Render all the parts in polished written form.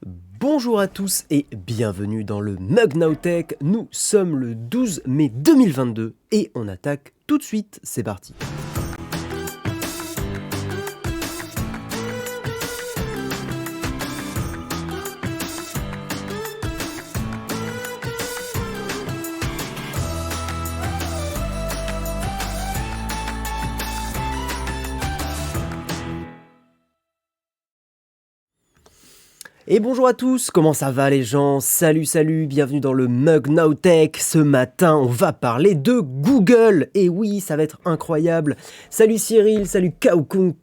Bonjour à tous et bienvenue dans le Mug Now Tech. Nous sommes le 12 mai 2022 et on attaque tout de suite. C'est parti. Et bonjour à tous, comment ça va les gens? Salut, bienvenue dans le Mug Now Tech. Ce matin, on va parler de Google. Et oui, ça va être incroyable. Salut Cyril, salut Kaukokung,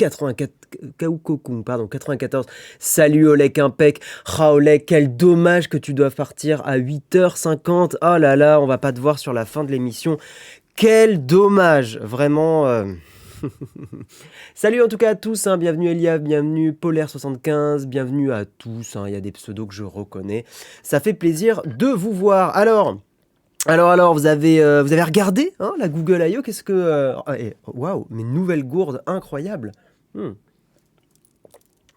pardon, 94. Salut Olek Impec. Ah Olek, quel dommage que tu doives partir à 8h50. Oh là là, on va pas te voir sur la fin de l'émission. Quel dommage, vraiment. Salut en tout cas à tous, hein, bienvenue Elia, bienvenue Polaire75, bienvenue à tous, hein, il y a des pseudos que je reconnais. Ça fait plaisir de vous voir. Alors, vous avez regardé hein, la Google I.O. Qu'est-ce que... Waouh, mes nouvelles gourdes incroyables. Hmm.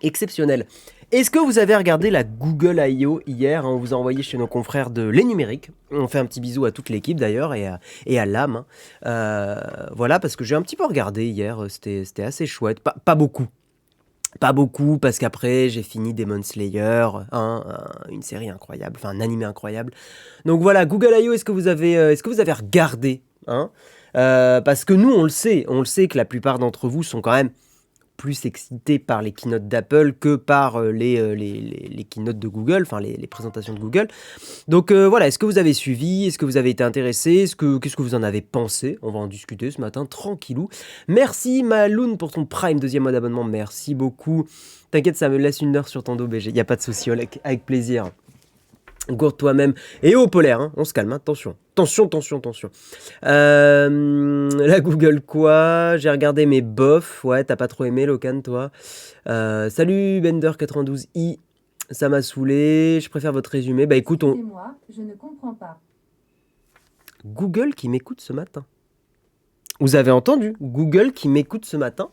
Exceptionnel. Est-ce que vous avez regardé la Google I.O. hier? On vous a envoyé chez nos confrères de Les Numériques. On fait un petit bisou à toute l'équipe d'ailleurs et à l'âme. Hein. Voilà, parce que j'ai un petit peu regardé hier. C'était assez chouette. Pas beaucoup. Pas beaucoup, parce qu'après j'ai fini Demon Slayer, hein, une série incroyable, enfin un animé incroyable. Donc voilà, Google I.O., est-ce que vous avez regardé hein parce que nous, on le sait que la plupart d'entre vous sont quand même plus excité par les keynotes d'Apple que par les keynotes de Google, enfin les présentations de Google. Donc voilà, est-ce que vous avez suivi? Est-ce que vous avez été intéressé? Qu'est-ce que vous en avez pensé? On va en discuter ce matin, tranquillou. Merci Maloun pour ton Prime, deuxième mois d'abonnement, merci beaucoup. T'inquiète, ça me laisse une heure sur ton dos, BG, y a pas de souci, Olek, avec plaisir. Gourde toi-même. Et au polaire, hein, on se calme, hein, attention. Attention. La Google quoi? J'ai regardé mes bofs. Ouais, t'as pas trop aimé, Locan, toi. Salut Bender92i. Ça m'a saoulé. Je préfère votre résumé. Bah écoute, Excusez-moi, je ne comprends pas. Google qui m'écoute ce matin. Vous avez entendu? Google qui m'écoute ce matin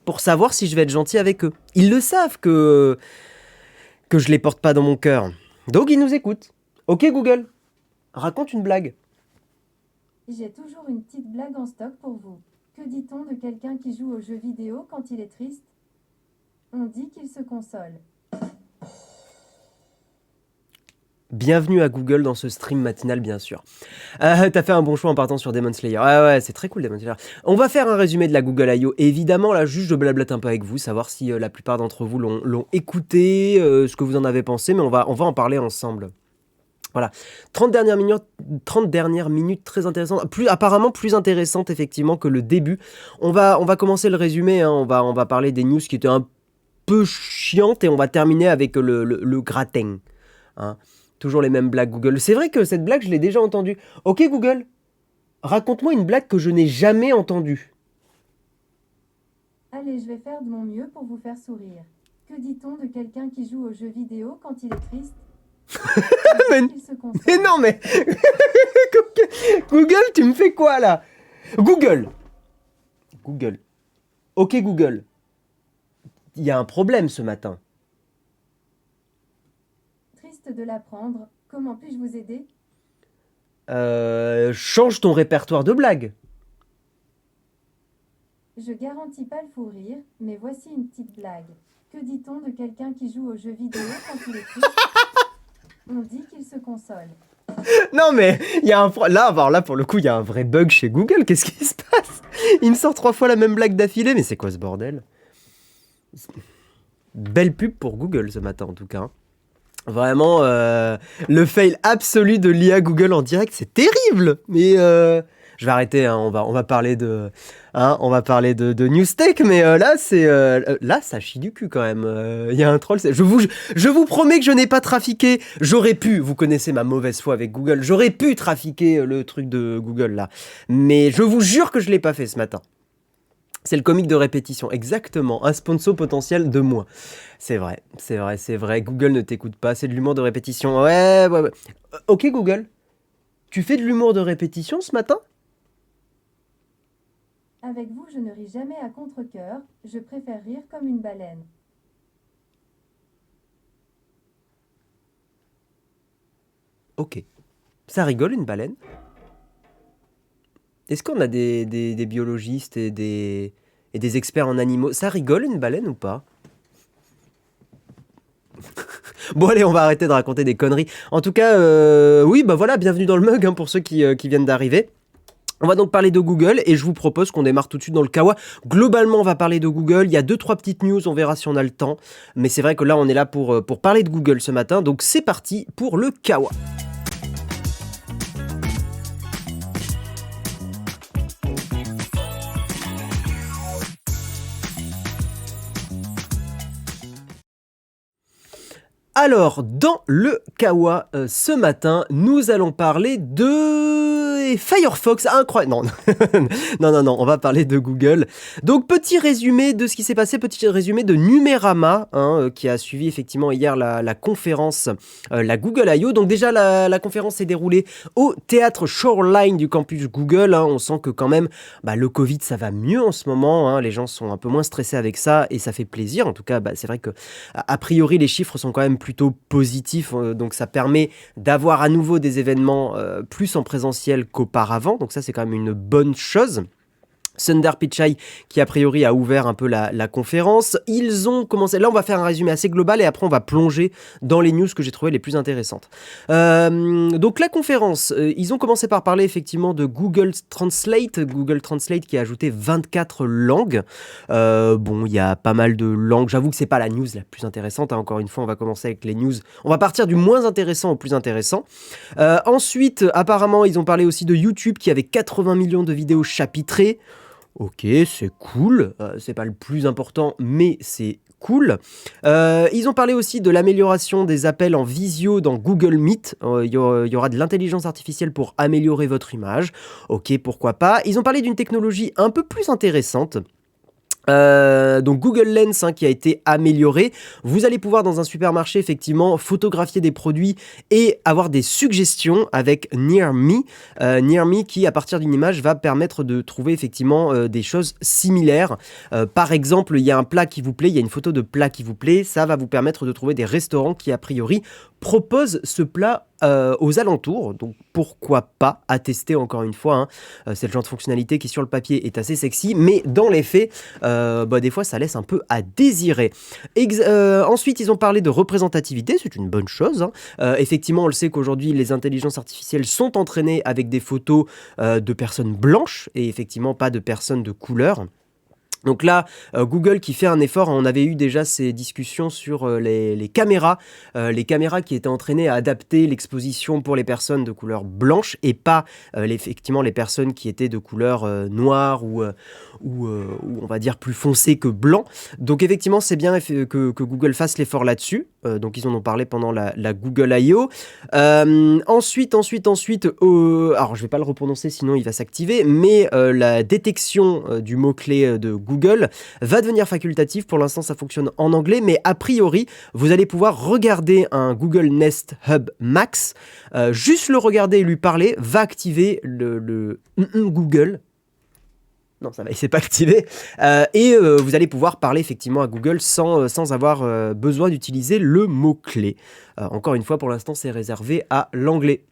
pour savoir si je vais être gentil avec eux. Ils le savent que je les porte pas dans mon cœur. Donc ils nous écoutent. Ok Google, raconte une blague. J'ai toujours une petite blague en stock pour vous. Que dit-on de quelqu'un qui joue aux jeux vidéo quand il est triste? On dit qu'il se console. Bienvenue à Google dans ce stream matinal, bien sûr. T'as fait un bon choix en partant sur Demon Slayer. Ouais, c'est très cool Demon Slayer. On va faire un résumé de la Google I.O. Évidemment, là, juste je blablate un peu avec vous, savoir si la plupart d'entre vous l'ont écouté, ce que vous en avez pensé, mais on va en parler ensemble. Voilà. 30 dernières minutes très intéressantes, apparemment plus intéressantes effectivement que le début. On va commencer le résumé, hein. On va parler des news qui étaient un peu chiantes et on va terminer avec le gratin. Hein. Toujours les mêmes blagues Google. C'est vrai que cette blague, je l'ai déjà entendue. Ok Google, raconte-moi une blague que je n'ai jamais entendue. Allez, je vais faire de mon mieux pour vous faire sourire. Que dit-on de quelqu'un qui joue aux jeux vidéo quand il est triste? On mais, dit qu'il se mais console. non, mais... Google, tu me fais quoi là? Google. Ok Google, il y a un problème ce matin. Triste de l'apprendre, comment puis-je vous aider? Change ton répertoire de blagues. Je garantis pas le fou rire, mais voici une petite blague. Que dit-on de quelqu'un qui joue aux jeux vidéo quand il est triste? On dit qu'il se console. Non mais, il y a là pour le coup, il y a un vrai bug chez Google. Qu'est-ce qui se passe? Il me sort 3 fois la même blague d'affilée, mais c'est quoi ce bordel? Belle pub pour Google ce matin en tout cas. Vraiment, le fail absolu de l'IA Google en direct, c'est terrible. Mais je vais arrêter. Hein, on va parler de News Tech, mais là, ça chie du cul quand même. Il y a un troll. Je vous promets que je n'ai pas trafiqué. J'aurais pu. Vous connaissez ma mauvaise foi avec Google. J'aurais pu trafiquer le truc de Google là, mais je vous jure que je l'ai pas fait ce matin. C'est le comique de répétition, exactement. Un sponsor potentiel de moi. C'est vrai. Google ne t'écoute pas, c'est de l'humour de répétition. Ouais. Ok Google, tu fais de l'humour de répétition ce matin? Avec vous, je ne ris jamais à contre-cœur, je préfère rire comme une baleine. Ok. Ça rigole une baleine? Est-ce qu'on a des biologistes et des experts en animaux? Ça rigole une baleine ou pas? Bon allez, on va arrêter de raconter des conneries. En tout cas, oui, bah voilà, bienvenue dans le mug hein, pour ceux qui viennent d'arriver. On va donc parler de Google et je vous propose qu'on démarre tout de suite dans le kawa. Globalement, on va parler de Google. Il y a 2-3 petites news, on verra si on a le temps. Mais c'est vrai que là, on est là pour parler de Google ce matin. Donc c'est parti pour le kawa. Alors, dans le kawa ce matin, nous allons parler de Firefox. Incroyable. Non, non, on va parler de Google. Donc, petit résumé de ce qui s'est passé, petit résumé de Numérama, qui a suivi effectivement hier la conférence, la Google I.O. Donc déjà, la conférence s'est déroulée au théâtre Shoreline du campus Google. On sent que quand même, le Covid, ça va mieux en ce moment. Les gens sont un peu moins stressés avec ça et ça fait plaisir. En tout cas, c'est vrai que a priori, les chiffres sont quand même plutôt positifs, donc ça permet d'avoir à nouveau des événements plus en présentiel qu'auparavant, donc ça c'est quand même une bonne chose. Sundar Pichai qui a priori a ouvert un peu la conférence. Ils ont commencé, là on va faire un résumé assez global et après on va plonger dans les news que j'ai trouvées les plus intéressantes. Donc la conférence, ils ont commencé par parler effectivement de Google Translate qui a ajouté 24 langues. Bon, il y a pas mal de langues, j'avoue que c'est pas la news la plus intéressante, hein. Encore une fois on va commencer avec les news, on va partir du moins intéressant au plus intéressant. Ensuite apparemment ils ont parlé aussi de YouTube qui avait 80 millions de vidéos chapitrées. Ok, c'est cool, c'est pas le plus important, mais c'est cool. Ils ont parlé aussi de l'amélioration des appels en visio dans Google Meet. Il y aura de l'intelligence artificielle pour améliorer votre image. Ok, pourquoi pas. Ils ont parlé d'une technologie un peu plus intéressante. Donc Google Lens qui a été amélioré. Vous allez pouvoir dans un supermarché effectivement photographier des produits et avoir des suggestions avec Near Me. Near Me qui à partir d'une image va permettre de trouver effectivement des choses similaires. Par exemple, il y a un plat qui vous plaît, il y a une photo de plat qui vous plaît, ça va vous permettre de trouver des restaurants qui a priori proposent ce plat aux alentours, donc pourquoi pas à tester encore une fois, hein. C'est le genre de fonctionnalité qui sur le papier est assez sexy, mais dans les faits, des fois ça laisse un peu à désirer. Ensuite ils ont parlé de représentativité, c'est une bonne chose, hein. Effectivement on le sait qu'aujourd'hui les intelligences artificielles sont entraînées avec des photos de personnes blanches et effectivement pas de personnes de couleur. Donc là, Google qui fait un effort, on avait eu déjà ces discussions sur les caméras qui étaient entraînées à adapter l'exposition pour les personnes de couleur blanche et pas effectivement les personnes qui étaient de couleur noire ou on va dire plus foncé que blanc. Donc effectivement, c'est bien que Google fasse l'effort là-dessus. Donc ils en ont parlé pendant la Google I.O. Ensuite, alors je vais pas le reprononcer sinon il va s'activer, mais la détection du mot-clé de Google va devenir facultative. Pour l'instant, ça fonctionne en anglais, mais a priori, vous allez pouvoir regarder un Google Nest Hub Max. Juste le regarder et lui parler va activer le Google. Non, ça va, il s'est pas activé. Vous allez pouvoir parler effectivement à Google sans avoir besoin d'utiliser le mot-clé. Encore une fois, pour l'instant, c'est réservé à l'anglais.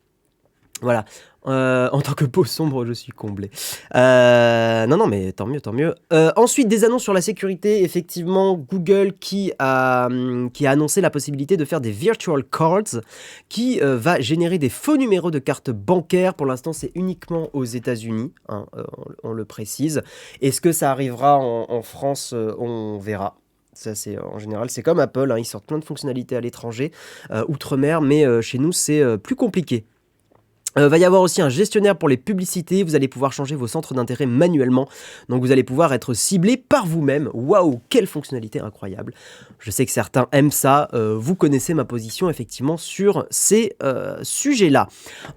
Voilà. En tant que peau sombre, je suis comblé. Non, mais tant mieux. Ensuite, des annonces sur la sécurité. Effectivement, Google qui a annoncé la possibilité de faire des virtual cards qui va générer des faux numéros de carte bancaire. Pour l'instant, c'est uniquement aux États-Unis, hein, on le précise. Est-ce que ça arrivera en France? On verra. Ça, en général, c'est comme Apple, hein, ils sortent plein de fonctionnalités à l'étranger, outre-mer, mais chez nous, c'est plus compliqué. Va y avoir aussi un gestionnaire pour les publicités, vous allez pouvoir changer vos centres d'intérêt manuellement, donc vous allez pouvoir être ciblé par vous-même. Waouh, quelle fonctionnalité incroyable. Je sais que certains aiment ça, vous connaissez ma position effectivement sur ces sujets-là.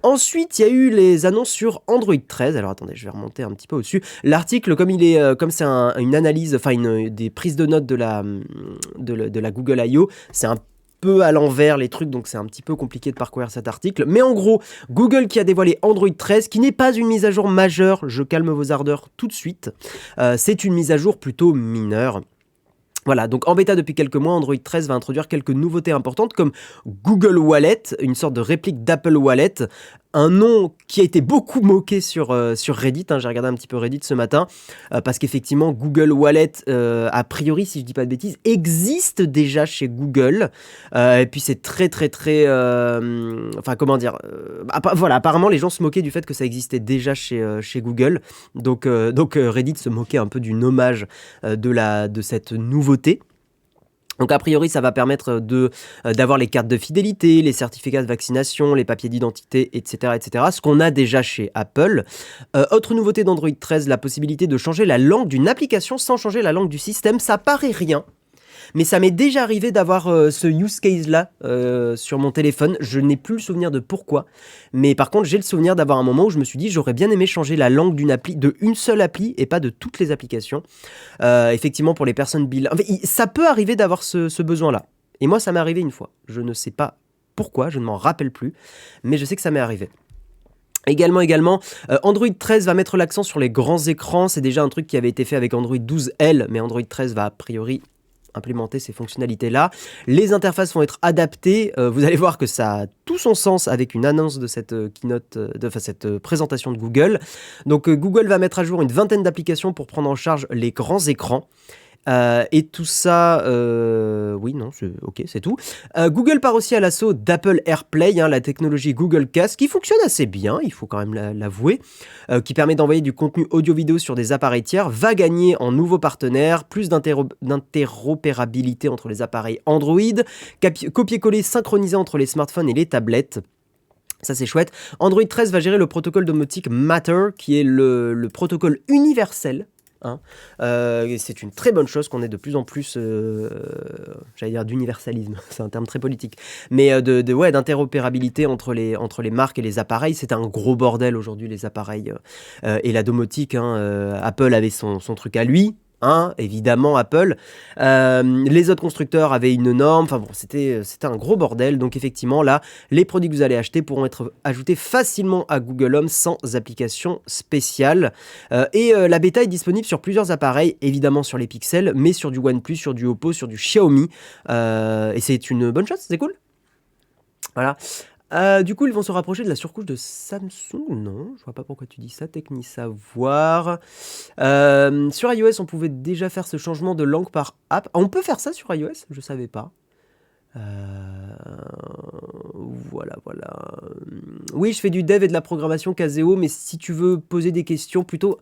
Ensuite, il y a eu les annonces sur Android 13, alors attendez, je vais remonter un petit peu au-dessus. L'article, comme c'est une analyse, enfin des prises de notes de la Google I.O., c'est un peu à l'envers les trucs, donc c'est un petit peu compliqué de parcourir cet article. Mais en gros, Google qui a dévoilé Android 13, qui n'est pas une mise à jour majeure, je calme vos ardeurs tout de suite. C'est une mise à jour plutôt mineure. Voilà, donc en bêta depuis quelques mois, Android 13 va introduire quelques nouveautés importantes comme Google Wallet, une sorte de réplique d'Apple Wallet, un nom qui a été beaucoup moqué sur Reddit, hein. J'ai regardé un petit peu Reddit ce matin, parce qu'effectivement Google Wallet, a priori, si je dis pas de bêtises, existe déjà chez Google, et puis c'est très très très... enfin comment dire... voilà, apparemment les gens se moquaient du fait que ça existait déjà chez Google, donc Reddit se moquait un peu du nommage de cette nouveauté. Donc a priori, ça va permettre d'avoir les cartes de fidélité, les certificats de vaccination, les papiers d'identité, etc., etc. Ce qu'on a déjà chez Apple. Autre nouveauté d'Android 13, la possibilité de changer la langue d'une application sans changer la langue du système. Ça paraît rien, mais ça m'est déjà arrivé d'avoir ce use case-là sur mon téléphone. Je n'ai plus le souvenir de pourquoi. Mais par contre, j'ai le souvenir d'avoir un moment où je me suis dit j'aurais bien aimé changer la langue d'une seule appli et pas de toutes les applications. Effectivement, pour les personnes bilingues. Enfin, ça peut arriver d'avoir ce besoin-là. Et moi, ça m'est arrivé une fois. Je ne sais pas pourquoi, je ne m'en rappelle plus. Mais je sais que ça m'est arrivé. Également, Android 13 va mettre l'accent sur les grands écrans. C'est déjà un truc qui avait été fait avec Android 12L, mais Android 13 va a priori implémenter ces fonctionnalités-là. Les interfaces vont être adaptées. Vous allez voir que ça a tout son sens avec une annonce de cette cette présentation de Google. Donc Google va mettre à jour une vingtaine d'applications pour prendre en charge les grands écrans. Et tout ça, oui, non, c'est tout. Google part aussi à l'assaut d'Apple AirPlay, hein, la technologie Google Cast, qui fonctionne assez bien, il faut quand même l'avouer, qui permet d'envoyer du contenu audio-vidéo sur des appareils tiers, va gagner en nouveaux partenaires, plus d'interopérabilité entre les appareils Android, copier-coller synchronisé entre les smartphones et les tablettes. Ça c'est chouette. Android 13 va gérer le protocole domotique Matter, qui est le protocole universel. Hein. C'est une très bonne chose qu'on ait de plus en plus, j'allais dire d'universalisme, c'est un terme très politique, mais d'interopérabilité entre les marques et les appareils. C'est un gros bordel aujourd'hui, les appareils et la domotique. Hein. Apple avait son truc à lui. Hein, évidemment Apple, les autres constructeurs avaient une norme, enfin bon, c'était un gros bordel. Donc effectivement là, les produits que vous allez acheter pourront être ajoutés facilement à Google Home sans application spéciale. La bêta est disponible sur plusieurs appareils, évidemment sur les Pixel, mais sur du OnePlus, sur du Oppo, sur du Xiaomi, et c'est une bonne chose, c'est cool. Voilà. Du coup, ils vont se rapprocher de la surcouche de Samsung. Non, je vois pas pourquoi tu dis ça, Technisavoir. Sur iOS, on pouvait déjà faire ce changement de langue par app. On peut faire ça sur iOS? Je savais pas. Voilà. Oui, je fais du dev et de la programmation Caseo, mais si tu veux poser des questions, plutôt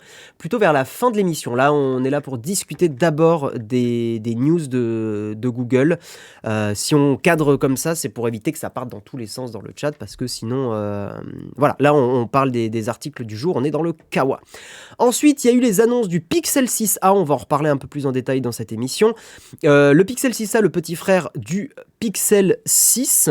vers la fin de l'émission. Là, on est là pour discuter d'abord des news de Google. Si on cadre comme ça, c'est pour éviter que ça parte dans tous les sens dans le chat, parce que sinon, voilà, là, on parle des articles du jour, on est dans le kawa. Ensuite, il y a eu les annonces du Pixel 6a, on va en reparler un peu plus en détail dans cette émission. Le Pixel 6a, le petit frère du Pixel 6.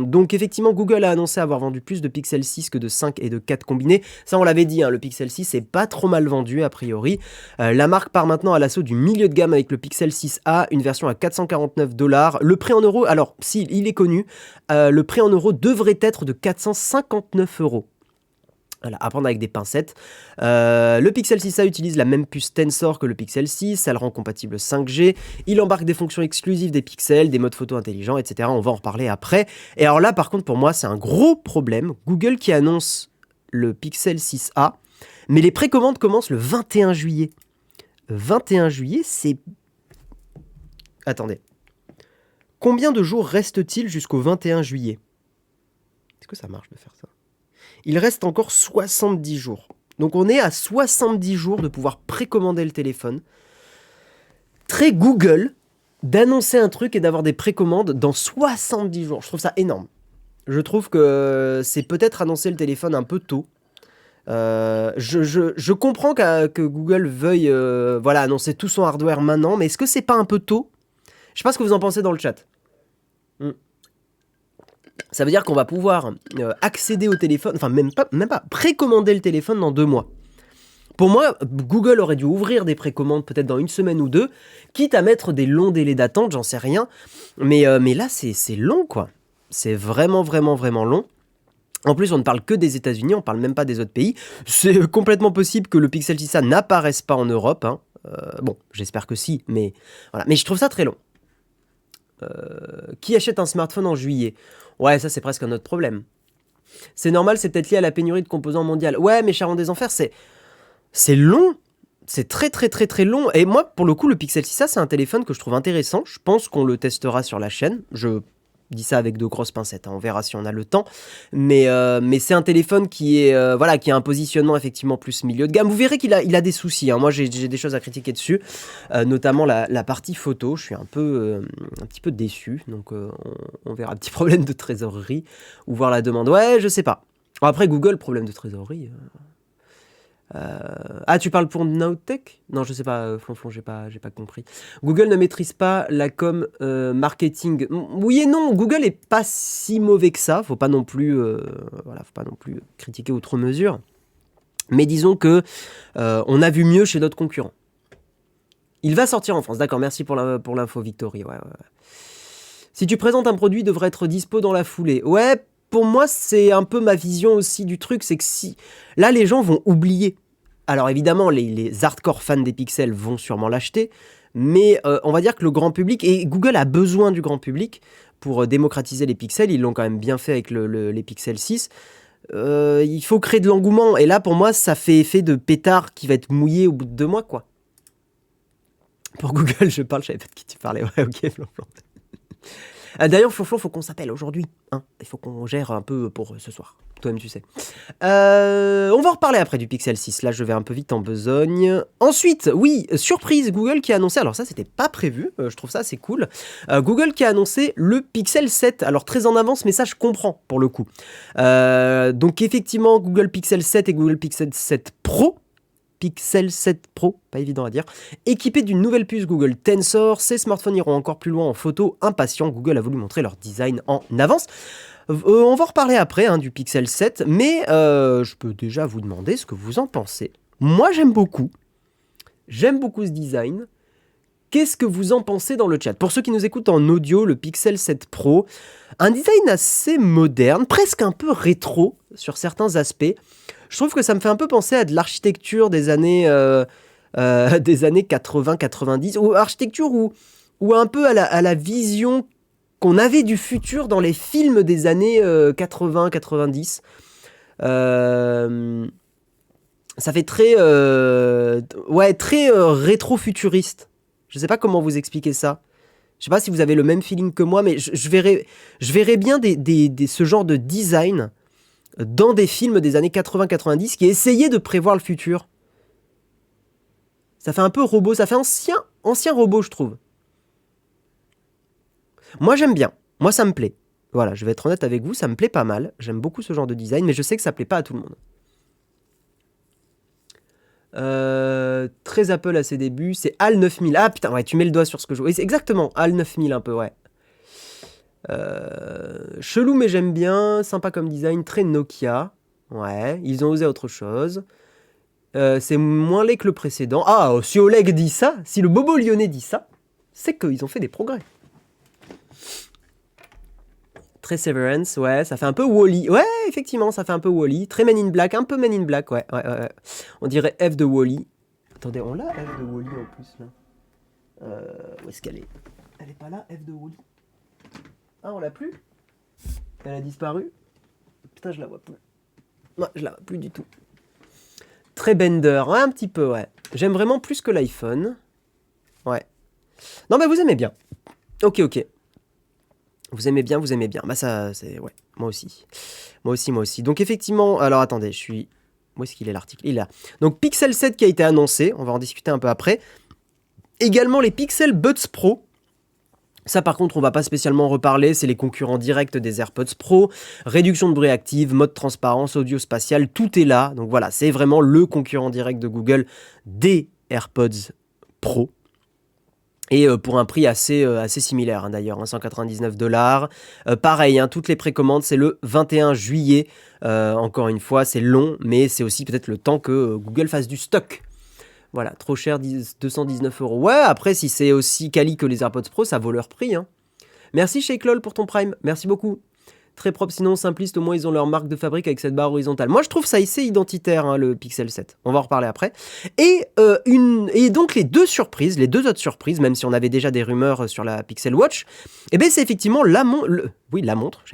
Donc effectivement, Google a annoncé avoir vendu plus de Pixel 6 que de 5 et de 4 combinés. Ça, on l'avait dit, hein, le Pixel 6 est pas trop mal vendu a priori. La marque part maintenant à l'assaut du milieu de gamme avec le Pixel 6a, une version à $449. Le prix en euros, alors si il est connu, le prix en euros devrait être de 459 €. Voilà, à prendre avec des pincettes. Le Pixel 6a utilise la même puce Tensor que le Pixel 6, ça le rend compatible 5G, il embarque des fonctions exclusives des pixels, des modes photo intelligents, etc. On va en reparler après. Et alors là, par contre, pour moi, c'est un gros problème. Google qui annonce le Pixel 6a, mais les précommandes commencent le 21 juillet. 21 juillet, c'est... Attendez. Combien de jours reste-t-il jusqu'au 21 juillet? Est-ce que ça marche de faire ça? Il reste encore 70 jours. Donc on est à 70 jours de pouvoir précommander le téléphone. Très Google d'annoncer un truc et d'avoir des précommandes dans 70 jours. Je trouve ça énorme. Je trouve que c'est peut-être annoncer le téléphone un peu tôt. Je comprends que Google veuille annoncer tout son hardware maintenant, mais est-ce que c'est pas un peu tôt? Je sais pas ce que vous en pensez dans le chat. Ça veut dire qu'on va pouvoir accéder au téléphone, enfin même pas, précommander le téléphone dans 2 mois. Pour moi, Google aurait dû ouvrir des précommandes peut-être dans 1 semaine ou 2, quitte à mettre des longs délais d'attente, j'en sais rien. Mais là, c'est long, quoi. C'est vraiment long. En plus, on ne parle que des États-Unis, on ne parle même pas des autres pays. C'est complètement possible que le Pixel 6a n'apparaisse pas en Europe, hein. Bon, j'espère que si, mais voilà. Mais je trouve ça très long. Qui achète un smartphone en juillet? Ouais, ça c'est presque un autre problème. C'est normal, c'est peut-être lié à la pénurie de composants mondiale. Ouais, mais Charon des Enfers, c'est long. C'est très très très très long. Et moi, pour le coup, le Pixel 6a, c'est un téléphone que je trouve intéressant. Je pense qu'on le testera sur la chaîne. Je dis ça avec de grosses pincettes, hein. On verra si on a le temps. Mais c'est un téléphone qui est voilà, qui a un positionnement effectivement plus milieu de gamme. Vous verrez qu'il a des soucis, hein. Moi, j'ai des choses à critiquer dessus, notamment la partie photo. Je suis un petit peu déçu. Donc, on verra. Un petit problème de trésorerie ou voir la demande. Ouais, je sais pas. Bon, après, Google, problème de trésorerie. Ah, tu parles pour Nowtech? Non, je sais pas, Flonflon, j'ai pas compris. Google ne maîtrise pas la com marketing. Oui et non, Google est pas si mauvais que ça. Faut pas non plus, voilà, faut pas non plus critiquer outre mesure. Mais disons que on a vu mieux chez d'autres concurrents. Il va sortir en France, d'accord. Merci pour l'info, Victory. Ouais. Si tu présentes un produit, il devrait être dispo dans la foulée. Ouais. Pour moi, c'est un peu ma vision aussi du truc, c'est que si... Là, les gens vont oublier. Alors évidemment, les hardcore fans des pixels vont sûrement l'acheter, mais on va dire que le grand public, et Google a besoin du grand public pour démocratiser les pixels, ils l'ont quand même bien fait avec les Pixel 6, il faut créer de l'engouement, et là, pour moi, ça fait effet de pétard qui va être mouillé au bout de 2 mois, quoi. Pour Google, je parle, je savais pas de qui tu parlais, ouais, ok, Flonflon. D'ailleurs, Flonflon, faut qu'on s'appelle aujourd'hui. Hein, il faut qu'on gère un peu pour ce soir. Toi-même, tu sais. On va en reparler après du Pixel 6. Là, je vais un peu vite en besogne. Ensuite, oui, surprise, Google qui a annoncé... Alors ça, c'était pas prévu. Je trouve ça assez cool. Google qui a annoncé le Pixel 7. Alors, très en avance, mais ça, je comprends, pour le coup. Donc, effectivement, Google Pixel 7 et Google Pixel 7 Pro... Pixel 7 Pro, pas évident à dire, équipé d'une nouvelle puce Google Tensor. Ces smartphones iront encore plus loin en photo. Impatient, Google a voulu montrer leur design en avance. On va en reparler après du Pixel 7, mais je peux déjà vous demander ce que vous en pensez. Moi, j'aime beaucoup ce design. Qu'est-ce que vous en pensez dans le chat? Pour ceux qui nous écoutent en audio, le Pixel 7 Pro, un design assez moderne, presque un peu rétro sur certains aspects. Je trouve que ça me fait un peu penser à de l'architecture des années 80-90, ou architecture ou un peu à la vision qu'on avait du futur dans les films des années 80-90. Ça fait très rétro-futuriste. Je sais pas comment vous expliquer ça. Je sais pas si vous avez le même feeling que moi, mais je verrais bien ce genre de design dans des films des années 80-90 qui essayaient de prévoir le futur. Ça fait un peu robot, ça fait ancien robot, je trouve. Moi, j'aime bien. Moi, ça me plaît. Voilà, je vais être honnête avec vous, ça me plaît pas mal. J'aime beaucoup ce genre de design, mais je sais que ça plaît pas à tout le monde. Très Apple à ses débuts, c'est HAL 9000. Ah putain, ouais, tu mets le doigt sur ce que je vois. Oui, c'est exactement, HAL 9000 un peu, ouais. Chelou mais j'aime bien, sympa comme design, très Nokia. Ouais, ils ont osé autre chose. C'est moins laid que le précédent. Ah, si Oleg dit ça, si le bobo lyonnais dit ça, c'est qu'ils ont fait des progrès. Très Severance, ouais, ça fait un peu Wall-E. Ouais, effectivement, ça fait un peu Wall-E. Très Men in Black, un peu Men in Black, ouais. On dirait F de Wall-E. Attendez, on l'a F de Wall-E en plus, là. Où est-ce qu'elle est? Elle est pas là, F de Wall-E. Ah, on l'a plus? Elle a disparu? Putain, je la vois plus. Non, je la vois plus du tout. Très Bender, ouais, un petit peu, ouais. J'aime vraiment plus que l'iPhone. Ouais. Non, mais vous aimez bien. Ok. Vous aimez bien. Bah ça, c'est... Ouais, moi aussi. Donc effectivement, alors attendez, où est-ce qu'il est l'article? Il est là. Donc Pixel 7 qui a été annoncé, on va en discuter un peu après. Également les Pixel Buds Pro. Ça par contre on va pas spécialement en reparler, c'est les concurrents directs des AirPods Pro, réduction de bruit active, mode transparence, audio spatial, tout est là. Donc voilà, c'est vraiment le concurrent direct de Google des AirPods Pro. Et pour un prix assez similaire d'ailleurs, 199$. Pareil, toutes les précommandes, c'est le 21 juillet. Encore une fois, c'est long, mais c'est aussi peut-être le temps que Google fasse du stock. Voilà, trop cher, 219€. Ouais, après, si c'est aussi quali que les AirPods Pro, ça vaut leur prix. Merci Shake LOL pour ton Prime, merci beaucoup. Très propre, sinon simpliste, au moins ils ont leur marque de fabrique avec cette barre horizontale. Moi je trouve ça assez identitaire, hein, le Pixel 7. On va en reparler après. Et donc les deux autres surprises, même si on avait déjà des rumeurs sur la Pixel Watch, eh ben c'est effectivement la montre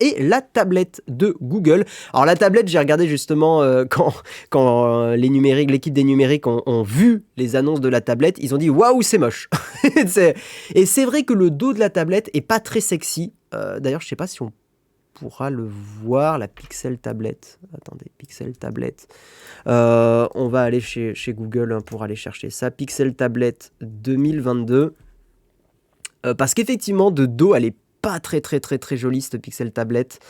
et la tablette de Google. Alors la tablette, j'ai regardé justement quand l'équipe des numériques ont vu les annonces de la tablette, ils ont dit waouh, c'est moche. Et c'est vrai que le dos de la tablette est pas très sexy. D'ailleurs, je sais pas si on pourra le voir, la Pixel tablette. Attendez, Pixel tablette. On va aller chez Google, hein, pour aller chercher ça. Pixel tablette 2022. Parce qu'effectivement, de dos, elle est pas très jolie, cette Pixel tablette.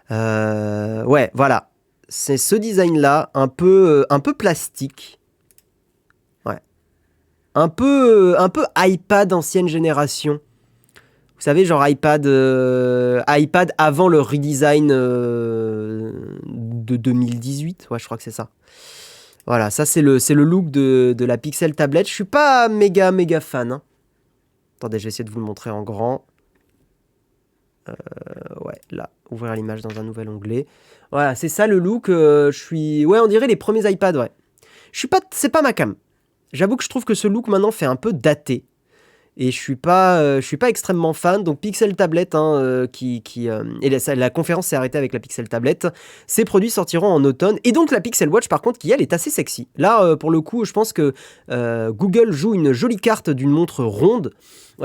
Ouais, voilà. C'est ce design-là, un peu plastique. Ouais. Un peu iPad ancienne génération. Vous savez, genre iPad avant le redesign de 2018. Ouais, je crois que c'est ça. Voilà, ça c'est le look de la Pixel tablette. Je suis pas méga fan, hein. Attendez, je vais essayer de vous le montrer en grand. Ouais, là, ouvrir l'image dans un nouvel onglet. Voilà, c'est ça le look. Ouais, on dirait les premiers iPads, ouais. C'est pas ma cam. J'avoue que je trouve que ce look maintenant fait un peu daté. Et je suis pas extrêmement fan. Donc Pixel tablette, hein, et la conférence s'est arrêtée avec la Pixel tablette. Ces produits sortiront en automne. Et donc la Pixel Watch, par contre, qui elle est assez sexy. Là, pour le coup, je pense que Google joue une jolie carte d'une montre ronde.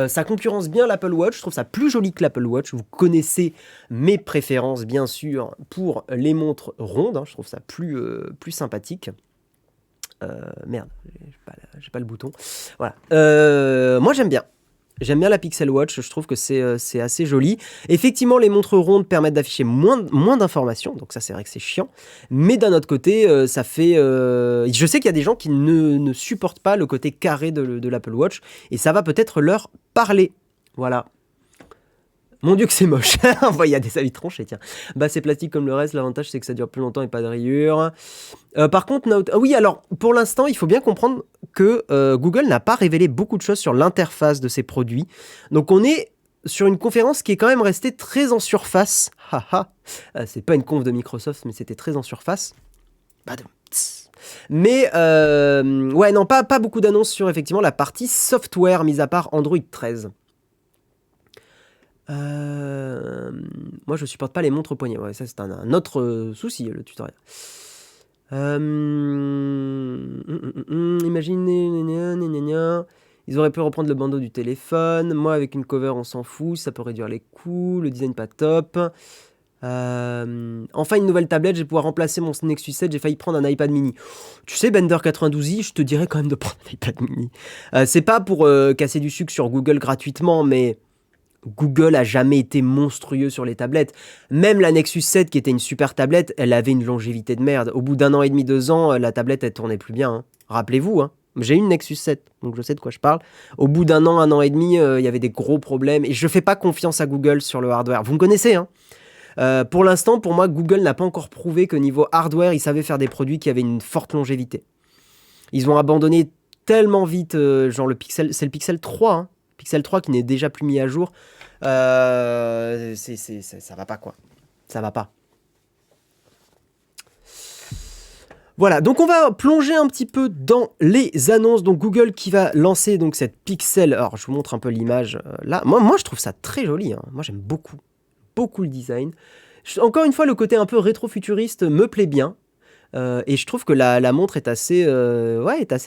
Ça concurrence bien l'Apple Watch. Je trouve ça plus joli que l'Apple Watch. Vous connaissez mes préférences, bien sûr, pour les montres rondes, hein. Je trouve ça plus sympathique. Merde, j'ai pas le bouton. Voilà. Moi j'aime bien. J'aime bien la Pixel Watch, je trouve que c'est assez joli. Effectivement, les montres rondes permettent d'afficher moins d'informations, donc ça c'est vrai que c'est chiant. Mais d'un autre côté, ça fait... Je sais qu'il y a des gens qui ne supportent pas le côté carré de l'Apple Watch, et ça va peut-être leur parler. Voilà. Mon Dieu que c'est moche. Il y a des avis tranchés, tiens. Bah c'est plastique comme le reste, l'avantage c'est que ça dure plus longtemps et pas de rayures. Par contre, oui, alors pour l'instant, il faut bien comprendre que Google n'a pas révélé beaucoup de choses sur l'interface de ses produits. Donc on est sur une conférence qui est quand même restée très en surface. C'est pas une conf de Microsoft, mais c'était très en surface. Mais ouais, non, pas beaucoup d'annonces sur effectivement la partie software, mis à part Android 13. Moi je supporte pas les montres au poignet. Ouais, ça c'est un autre souci, le tutoriel. Imaginez, ils auraient pu reprendre le bandeau du téléphone. Moi avec une cover on s'en fout, ça peut réduire les coûts, le design pas top. Enfin une nouvelle tablette, je vais pouvoir remplacer mon Nexus 7, j'ai failli prendre un iPad mini. Tu sais Bender 92i, je te dirais quand même de prendre un iPad mini. C'est pas pour casser du sucre sur Google gratuitement, mais Google a jamais été monstrueux sur les tablettes. Même la Nexus 7, qui était une super tablette, elle avait une longévité de merde. Au bout d'1 an et demi, 2 ans, la tablette, elle tournait plus bien, hein. Rappelez-vous, hein. J'ai une Nexus 7, donc je sais de quoi je parle. Au bout d'1 an et demi, il y avait des gros problèmes. Et je fais pas confiance à Google sur le hardware. Vous me connaissez, hein. Pour l'instant, pour moi, Google n'a pas encore prouvé que niveau hardware, ils savaient faire des produits qui avaient une forte longévité. Ils ont abandonné tellement vite, genre c'est le Pixel 3, hein. Pixel 3 qui n'est déjà plus mis à jour. Ça va pas, quoi. Ça va pas. Voilà, donc on va plonger un petit peu dans les annonces. Donc Google qui va lancer donc cette Pixel. Alors je vous montre un peu l'image là. Moi je trouve ça très joli, hein. Moi j'aime beaucoup le design. Encore une fois, le côté un peu rétro-futuriste me plaît bien. Et je trouve que la montre est assez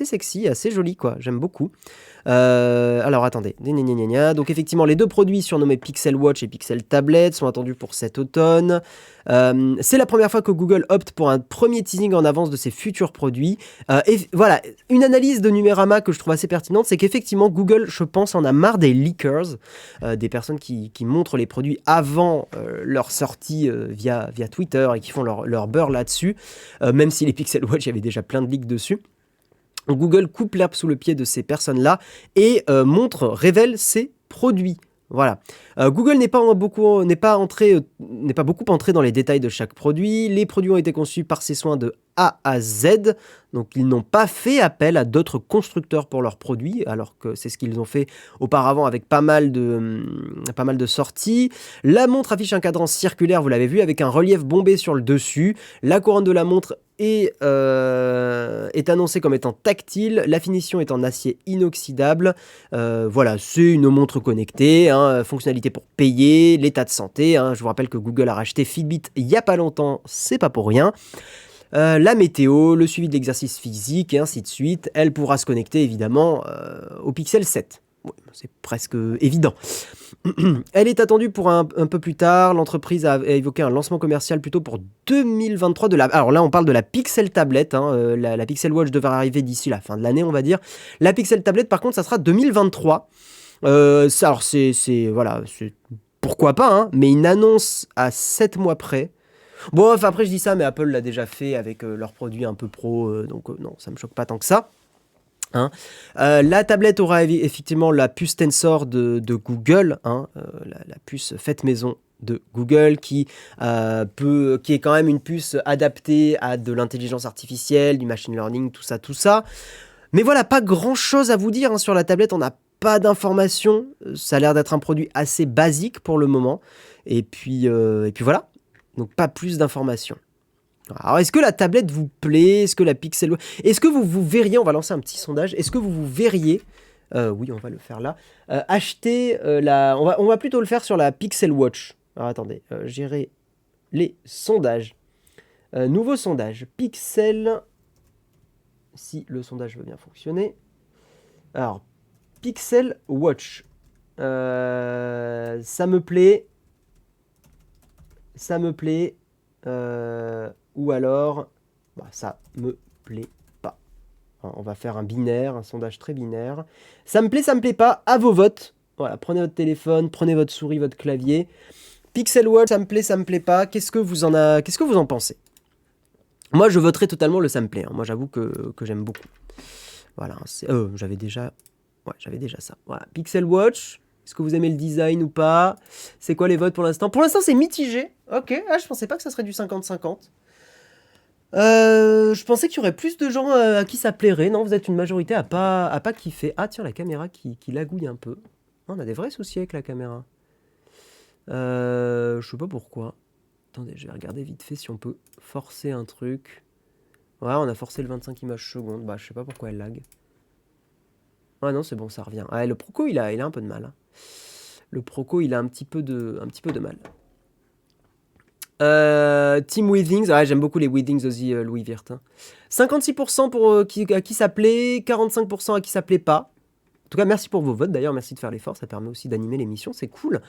sexy, assez jolie, quoi. J'aime beaucoup. Alors attendez. Donc effectivement, les deux produits surnommés Pixel Watch et Pixel Tablet sont attendus pour cet automne. C'est la première fois que Google opte pour un premier teasing en avance de ses futurs produits. Et voilà, une analyse de Numérama que je trouve assez pertinente, c'est qu'effectivement Google, je pense, en a marre des leakers, des personnes qui montrent les produits avant leur sortie via Twitter et qui font leur beurre là-dessus, même si les Pixel Watch, il y avait déjà plein de leaks dessus. Google coupe l'herbe sous le pied de ces personnes-là et révèle ses produits. Voilà. Google n'est pas beaucoup entré dans les détails de chaque produit. Les produits ont été conçus par ses soins de A à Z. Donc, ils n'ont pas fait appel à d'autres constructeurs pour leurs produits, alors que c'est ce qu'ils ont fait auparavant avec pas mal de sorties. La montre affiche un cadran circulaire, vous l'avez vu, avec un relief bombé sur le dessus. La couronne de la montre est annoncée comme étant tactile. La finition est en acier inoxydable. Voilà, c'est une montre connectée, hein, fonctionnalité pour payer, l'état de santé. Hein. Je vous rappelle que Google a racheté Fitbit il n'y a pas longtemps, c'est pas pour rien. La météo, le suivi de l'exercice physique et ainsi de suite. Elle pourra se connecter évidemment au Pixel 7. Ouais, c'est presque évident. Elle est attendue pour un peu plus tard. L'entreprise a évoqué un lancement commercial plutôt pour 2023 alors là, on parle de la Pixel Tablette. Hein, la Pixel Watch devrait arriver d'ici la fin de l'année, on va dire. La Pixel Tablette, par contre, ça sera 2023. Alors, voilà, pourquoi pas, hein, mais une annonce à 7 mois près. Bon, enfin, après, je dis ça, mais Apple l'a déjà fait avec leurs produits un peu pro, donc non, ça me choque pas tant que ça. Hein. La tablette aura effectivement la puce Tensor de Google, hein, la puce faite maison de Google qui est quand même une puce adaptée à de l'intelligence artificielle, du machine learning, tout ça. Mais voilà, pas grand chose à vous dire hein, sur la tablette, on n'a pas d'informations, ça a l'air d'être un produit assez basique pour le moment, et puis voilà, donc pas plus d'informations. Alors, est-ce que la tablette vous plaît? Est-ce que la Pixel Watch... Est-ce que vous verriez... On va lancer un petit sondage. Est-ce que vous verriez... oui, on va le faire là. Acheter la... On va plutôt le faire sur la Pixel Watch. Alors, attendez. Gérer les sondages. Nouveau sondage. Pixel... Si le sondage veut bien fonctionner. Alors, Pixel Watch. Ça me plaît. Ça me plaît. Ou alors, ça me plaît pas. On va faire un binaire, un sondage très binaire. Ça me plaît pas, à vos votes. Voilà, prenez votre téléphone, prenez votre souris, votre clavier. Pixel Watch, ça me plaît pas. Qu'est-ce que vous en pensez? Moi, je voterai totalement le ça me plaît. Hein. Moi, j'avoue que j'aime beaucoup. Voilà, j'avais déjà ça. Voilà, Pixel Watch. Est-ce que vous aimez le design ou pas? C'est quoi les votes pour l'instant? Pour l'instant, c'est mitigé. Ok, je pensais pas que ça serait du 50-50. Je pensais qu'il y aurait plus de gens à qui ça plairait. Non, vous êtes une majorité à pas kiffer. Ah tiens, la caméra qui lagouille un peu. On a des vrais soucis avec la caméra. Je sais pas pourquoi. Attendez, je vais regarder vite fait si on peut forcer un truc. Ouais, on a forcé le 25 images secondes. Je sais pas pourquoi elle lag. Ah non, c'est bon, ça revient. Ah, le Proco, il a un peu de mal. Hein. Le Proco, il a un petit peu de mal. Team Withings, j'aime beaucoup les Withings aussi, Louis Wirth. Hein. 56% à qui ça plaît, 45% à qui ça plaît pas. En tout cas, merci pour vos votes. D'ailleurs, merci de faire l'effort. Ça permet aussi d'animer l'émission. C'est cool.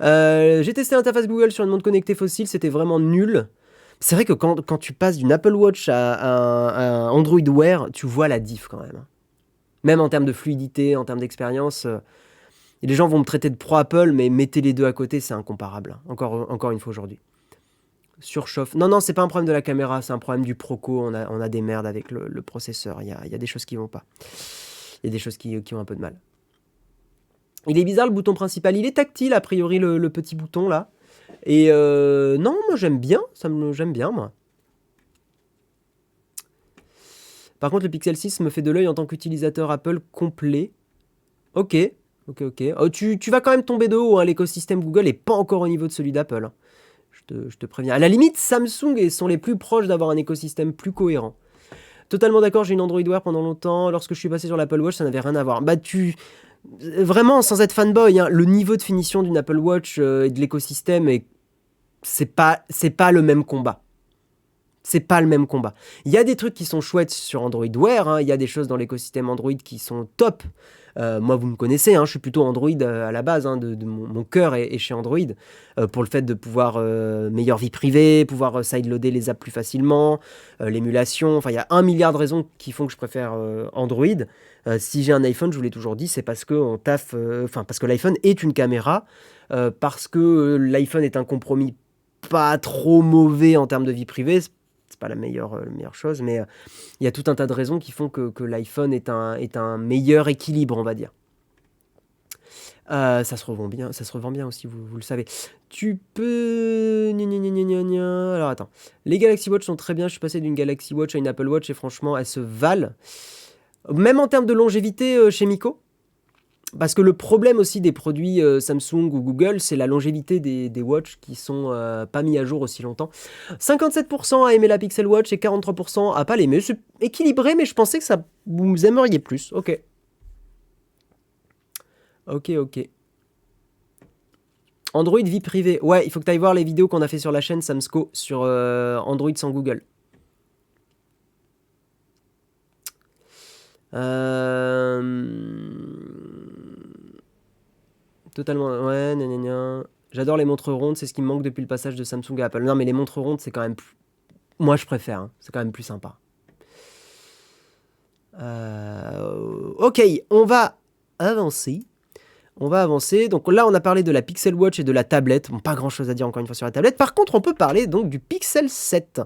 J'ai testé l'interface Google sur une montre connectée fossile. C'était vraiment nul. C'est vrai que quand tu passes d'une Apple Watch à un Android Wear, tu vois la diff quand même. Même en termes de fluidité, en termes d'expérience. Les gens vont me traiter de pro Apple, mais mettez les deux à côté, c'est incomparable. Encore une fois aujourd'hui. Surchauffe. Non, c'est pas un problème de la caméra, c'est un problème du Proco. On a des merdes avec le processeur. Il y a des choses qui vont pas. Il y a des choses qui ont un peu de mal. Il est bizarre le bouton principal. Il est tactile, a priori, le petit bouton là. Et non, moi j'aime bien. J'aime bien, moi. Par contre, le Pixel 6 me fait de l'œil en tant qu'utilisateur Apple complet. Ok. Oh, tu vas quand même tomber de haut. Hein. L'écosystème Google n'est pas encore au niveau de celui d'Apple. Hein. Je te préviens. À la limite, Samsung sont les plus proches d'avoir un écosystème plus cohérent. Totalement d'accord, j'ai une Android Wear pendant longtemps. Lorsque je suis passé sur l'Apple Watch, ça n'avait rien à voir. Vraiment, sans être fanboy, hein, le niveau de finition d'une Apple Watch et de l'écosystème, c'est pas le même combat. C'est pas le même combat. Il y a des trucs qui sont chouettes sur Android Wear. Hein. Il y a des choses dans l'écosystème Android qui sont top. Moi, vous me connaissez, hein, je suis plutôt Android à la base. Hein, mon cœur est chez Android. Pour le fait de pouvoir meilleure vie privée, pouvoir sideloader les apps plus facilement, l'émulation. Enfin, il y a 1 milliard de raisons qui font que je préfère Android. Si j'ai un iPhone, je vous l'ai toujours dit, c'est parce que parce que l'iPhone est une caméra, parce que l'iPhone est un compromis pas trop mauvais en termes de vie privée. C'est pas la meilleure chose, mais il y a tout un tas de raisons qui font que l'iPhone est un meilleur équilibre, on va dire. Ça se revend bien, ça se revend bien aussi, vous le savez. Tu peux... gna, gna, gna, gna, gna, gna. Alors attends. Les Galaxy Watch sont très bien. Je suis passé d'une Galaxy Watch à une Apple Watch et franchement, elles se valent. Même en termes de longévité chez Miko. Parce que le problème aussi des produits Samsung ou Google, c'est la longévité des watches qui sont pas mis à jour aussi longtemps. 57% a aimé la Pixel Watch et 43% a pas l'aimé. C'est équilibré, mais je pensais que ça vous aimeriez plus. Ok. Ok, ok. Android vie privée. Ouais, il faut que tu ailles voir les vidéos qu'on a fait sur la chaîne Samsco sur Android sans Google. Totalement. Ouais, gna, gna, gna. J'adore les montres rondes, c'est ce qui me manque depuis le passage de Samsung à Apple. Non, mais les montres rondes, c'est quand même plus... Moi, je préfère. Hein. C'est quand même plus sympa. Ok, on va avancer. On va avancer. Donc là, on a parlé de la Pixel Watch et de la tablette. Bon, pas grand-chose à dire encore une fois sur la tablette. Par contre, on peut parler donc du Pixel 7.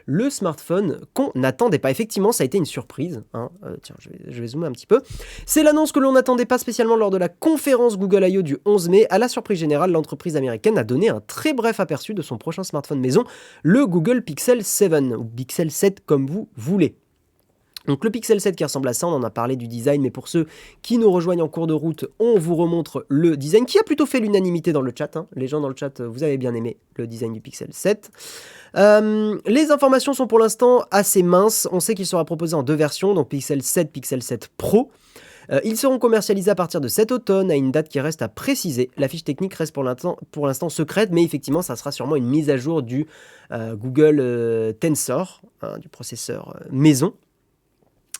Le smartphone qu'on n'attendait pas. Effectivement, ça a été une surprise. Hein. Tiens, je vais zoomer un petit peu. C'est l'annonce que l'on n'attendait pas spécialement lors de la conférence Google I.O. du 11 mai. À la surprise générale, l'entreprise américaine a donné un très bref aperçu de son prochain smartphone maison, le Google Pixel 7, ou Pixel 7 comme vous voulez. Donc le Pixel 7 qui ressemble à ça, on en a parlé du design, mais pour ceux qui nous rejoignent en cours de route, on vous remontre le design qui a plutôt fait l'unanimité dans le chat. Hein. Les gens dans le chat, vous avez bien aimé le design du Pixel 7. Les informations sont pour l'instant assez minces. On sait qu'il sera proposé en deux versions, donc Pixel 7, Pixel 7 Pro. Ils seront commercialisés à partir de cet automne à une date qui reste à préciser. La fiche technique reste pour l'instant secrète, mais effectivement, ça sera sûrement une mise à jour du Google Tensor, hein, du processeur maison.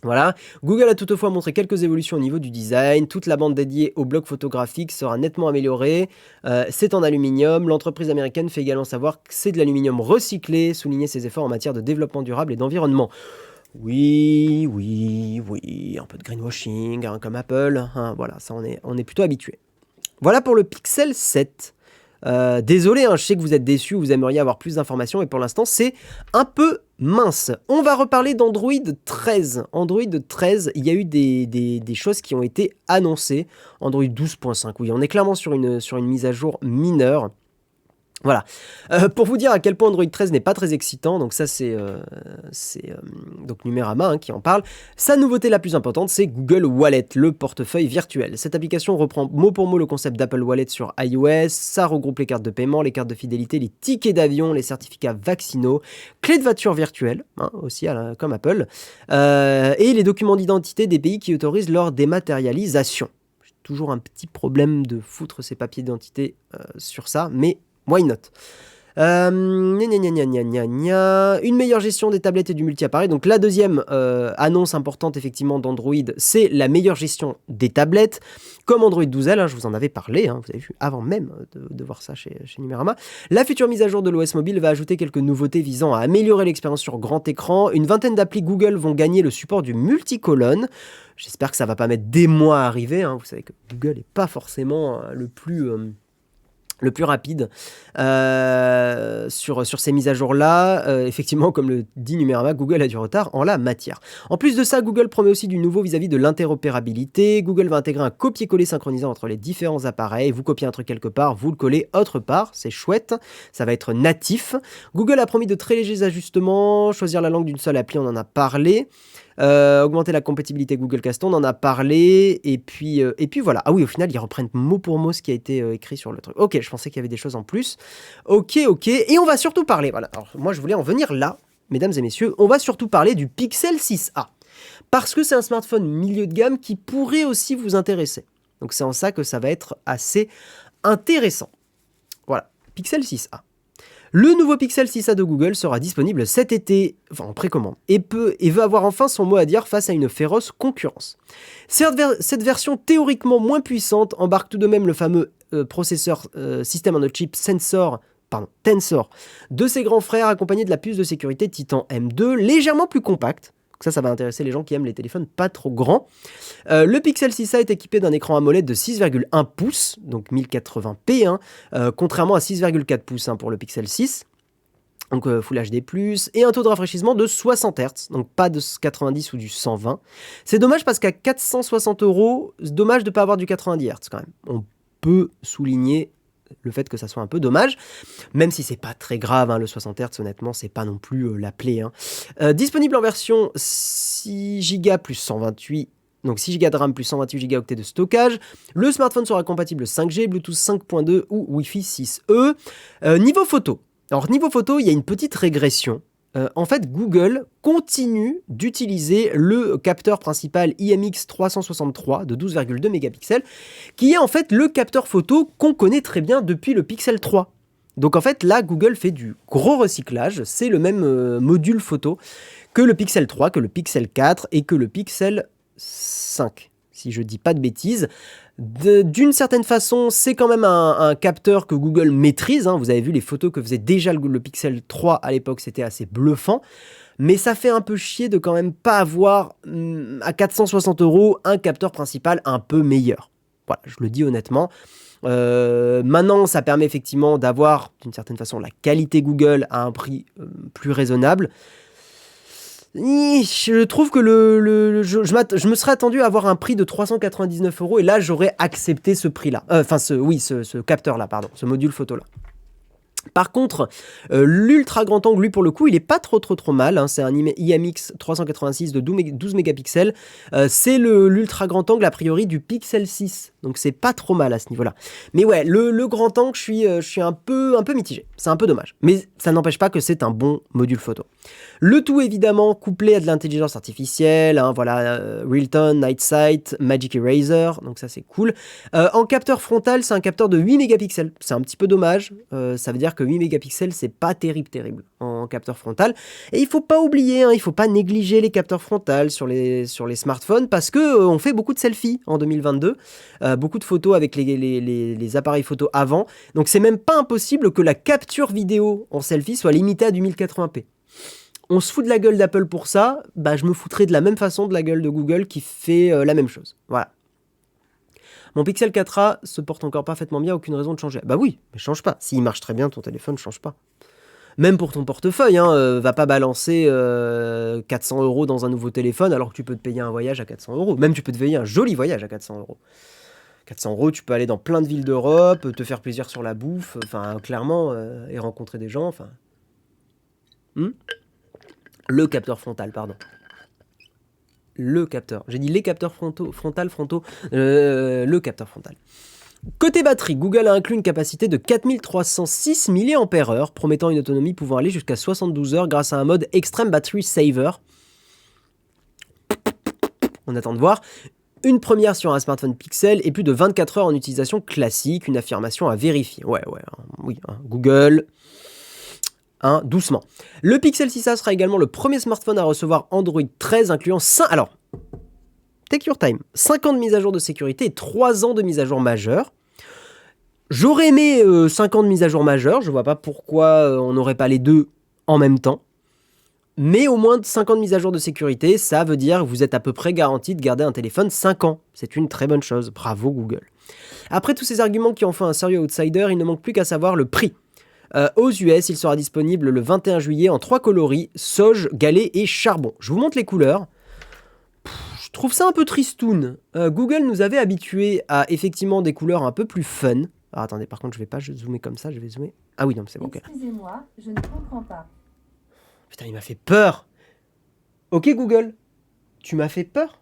Voilà. Google a toutefois montré quelques évolutions au niveau du design. Toute la bande dédiée au bloc photographique sera nettement améliorée. C'est en aluminium. L'entreprise américaine fait également savoir que c'est de l'aluminium recyclé, souligner ses efforts en matière de développement durable et d'environnement. Oui, un peu de greenwashing, hein, comme Apple. Hein, voilà, ça on est plutôt habitué. Voilà pour le Pixel 7. Désolé, hein, je sais que vous êtes déçus, vous aimeriez avoir plus d'informations, et pour l'instant, c'est un peu mince. On va reparler d'Android 13. Android 13, il y a eu des choses qui ont été annoncées. Android 12.5, oui, on est clairement sur une mise à jour mineure. Voilà. Pour vous dire à quel point Android 13 n'est pas très excitant, donc ça c'est donc Numérama hein, qui en parle. Sa nouveauté la plus importante, c'est Google Wallet, le portefeuille virtuel. Cette application reprend mot pour mot le concept d'Apple Wallet sur iOS. Ça regroupe les cartes de paiement, les cartes de fidélité, les tickets d'avion, les certificats vaccinaux, clés de voiture virtuelles, hein, aussi comme Apple, et les documents d'identité des pays qui autorisent leur dématérialisation. J'ai toujours un petit problème de foutre ces papiers d'identité sur ça, mais why not? Une meilleure gestion des tablettes et du multi-appareil. Donc la deuxième annonce importante effectivement d'Android, c'est la meilleure gestion des tablettes. Comme Android 12L, hein, je vous en avais parlé, hein, vous avez vu avant même de voir ça chez Numérama. La future mise à jour de l'OS mobile va ajouter quelques nouveautés visant à améliorer l'expérience sur grand écran. Une vingtaine d'applis Google vont gagner le support du multicolonne. J'espère que ça va pas mettre des mois à arriver. Hein. Vous savez que Google n'est pas forcément le plus rapide sur ces mises à jour-là. Effectivement, comme le dit Numérama, Google a du retard en la matière. En plus de ça, Google promet aussi du nouveau vis-à-vis de l'interopérabilité. Google va intégrer un copier-coller synchronisant entre les différents appareils. Vous copiez un truc quelque part, vous le collez autre part. C'est chouette. Ça va être natif. Google a promis de très légers ajustements. Choisir la langue d'une seule appli, on en a parlé. Augmenter la compatibilité Google Cast, on en a parlé, et puis voilà. Ah oui, au final, ils reprennent mot pour mot ce qui a été écrit sur le truc. Ok, je pensais qu'il y avait des choses en plus. Ok, et on va surtout parler, voilà, alors moi je voulais en venir là, mesdames et messieurs, on va surtout parler du Pixel 6a, parce que c'est un smartphone milieu de gamme qui pourrait aussi vous intéresser. Donc c'est en ça que ça va être assez intéressant. Voilà, Pixel 6a. Le nouveau Pixel 6a de Google sera disponible cet été, enfin en précommande, et veut avoir enfin son mot à dire face à une féroce concurrence. Cette version théoriquement moins puissante embarque tout de même le fameux processeur System on a Chip Tensor de ses grands frères, accompagné de la puce de sécurité Titan M2, légèrement plus compacte. Ça va intéresser les gens qui aiment les téléphones pas trop grands. Le Pixel 6a est équipé d'un écran AMOLED de 6,1 pouces, donc 1080p, hein, contrairement à 6,4 pouces hein, pour le Pixel 6. Donc Full HD+, et un taux de rafraîchissement de 60 Hz, donc pas de 90 ou du 120. C'est dommage parce qu'à 460 €, c'est dommage de ne pas avoir du 90 Hz quand même. peut souligner le fait que ça soit un peu dommage, même si c'est pas très grave, hein, le 60 Hz, honnêtement, c'est pas non plus la plaie. Hein. Disponible en version 6 Go plus 128, donc 6 Go de RAM plus 128 Go de stockage. Le smartphone sera compatible 5G, Bluetooth 5.2 ou Wi-Fi 6E. Niveau photo. Alors, niveau photo, il y a une petite régression. En fait, Google continue d'utiliser le capteur principal IMX363 de 12,2 mégapixels, qui est en fait le capteur photo qu'on connaît très bien depuis le Pixel 3. Donc en fait, là, Google fait du gros recyclage. C'est le même module photo que le Pixel 3, que le Pixel 4 et que le Pixel 5, si je dis pas de bêtises. D'une certaine façon, c'est quand même un capteur que Google maîtrise. Hein. Vous avez vu les photos que faisait déjà le Pixel 3 à l'époque, c'était assez bluffant. Mais ça fait un peu chier de quand même pas avoir à 460 € un capteur principal un peu meilleur. Voilà, je le dis honnêtement. Maintenant, ça permet effectivement d'avoir d'une certaine façon la qualité Google à un prix plus raisonnable. Je trouve que je me serais attendu à avoir un prix de 399 € et là j'aurais accepté ce prix-là. Ce capteur-là, pardon, ce module photo-là. Par contre, l'ultra grand angle, lui, pour le coup, il est pas trop mal. Hein. C'est un IMX 386 de 12 mégapixels. C'est l'ultra grand angle, a priori, du Pixel 6. Donc, c'est pas trop mal à ce niveau-là. Mais ouais, le grand angle, je suis un peu mitigé. C'est un peu dommage. Mais ça n'empêche pas que c'est un bon module photo. Le tout, évidemment, couplé à de l'intelligence artificielle. Hein, voilà, Realton, Night Sight, Magic Eraser. Donc, ça, c'est cool. En capteur frontal, c'est un capteur de 8 mégapixels. C'est un petit peu dommage. Ça veut dire que 8 mégapixels, c'est pas terrible en capteur frontal. Et il faut pas oublier, il faut pas négliger les capteurs frontales sur les smartphones parce que on fait beaucoup de selfies en 2022, beaucoup de photos avec les appareils photo avant. Donc c'est même pas impossible que la capture vidéo en selfie soit limitée à du 1080p. On se fout de la gueule d'Apple pour ça, je me foutrais de la même façon de la gueule de Google qui fait la même chose. Voilà. Mon Pixel 4a se porte encore parfaitement bien, aucune raison de changer. Bah oui, mais change pas. S'il marche très bien, ton téléphone, change pas. Même pour ton portefeuille, va pas balancer 400 € dans un nouveau téléphone alors que tu peux te payer un voyage à 400 €. Même tu peux te payer un joli voyage à 400 €. 400 €, tu peux aller dans plein de villes d'Europe, te faire plaisir sur la bouffe, clairement, et rencontrer des gens, Le capteur frontal, pardon. Le capteur. J'ai dit les capteurs frontaux. Le capteur frontal. Côté batterie, Google a inclus une capacité de 4306 mAh, promettant une autonomie pouvant aller jusqu'à 72 heures grâce à un mode Extreme Battery Saver. On attend de voir. Une première sur un smartphone Pixel et plus de 24 heures en utilisation classique, une affirmation à vérifier. Google... doucement. Le Pixel 6a sera également le premier smartphone à recevoir Android 13, incluant 5... Alors, take your time. 5 ans de mise à jour de sécurité et 3 ans de mise à jour majeure. J'aurais aimé 5 ans de mise à jour majeure. Je vois pas pourquoi on n'aurait pas les deux en même temps. Mais au moins 5 ans de mise à jour de sécurité, ça veut dire que vous êtes à peu près garanti de garder un téléphone 5 ans. C'est une très bonne chose. Bravo Google. Après tous ces arguments qui en font un sérieux outsider, il ne manque plus qu'à savoir le prix. Aux US, il sera disponible le 21 juillet en 3 coloris, sauge, galet et charbon. Je vous montre les couleurs. Je trouve ça un peu tristoun. Google nous avait habitués à effectivement des couleurs un peu plus fun. Alors attendez, par contre, je vais pas zoomer comme ça, je vais zoomer. Ah oui, non, c'est bon. Okay. Excusez-moi, je ne comprends pas. Putain, il m'a fait peur. Ok Google, tu m'as fait peur.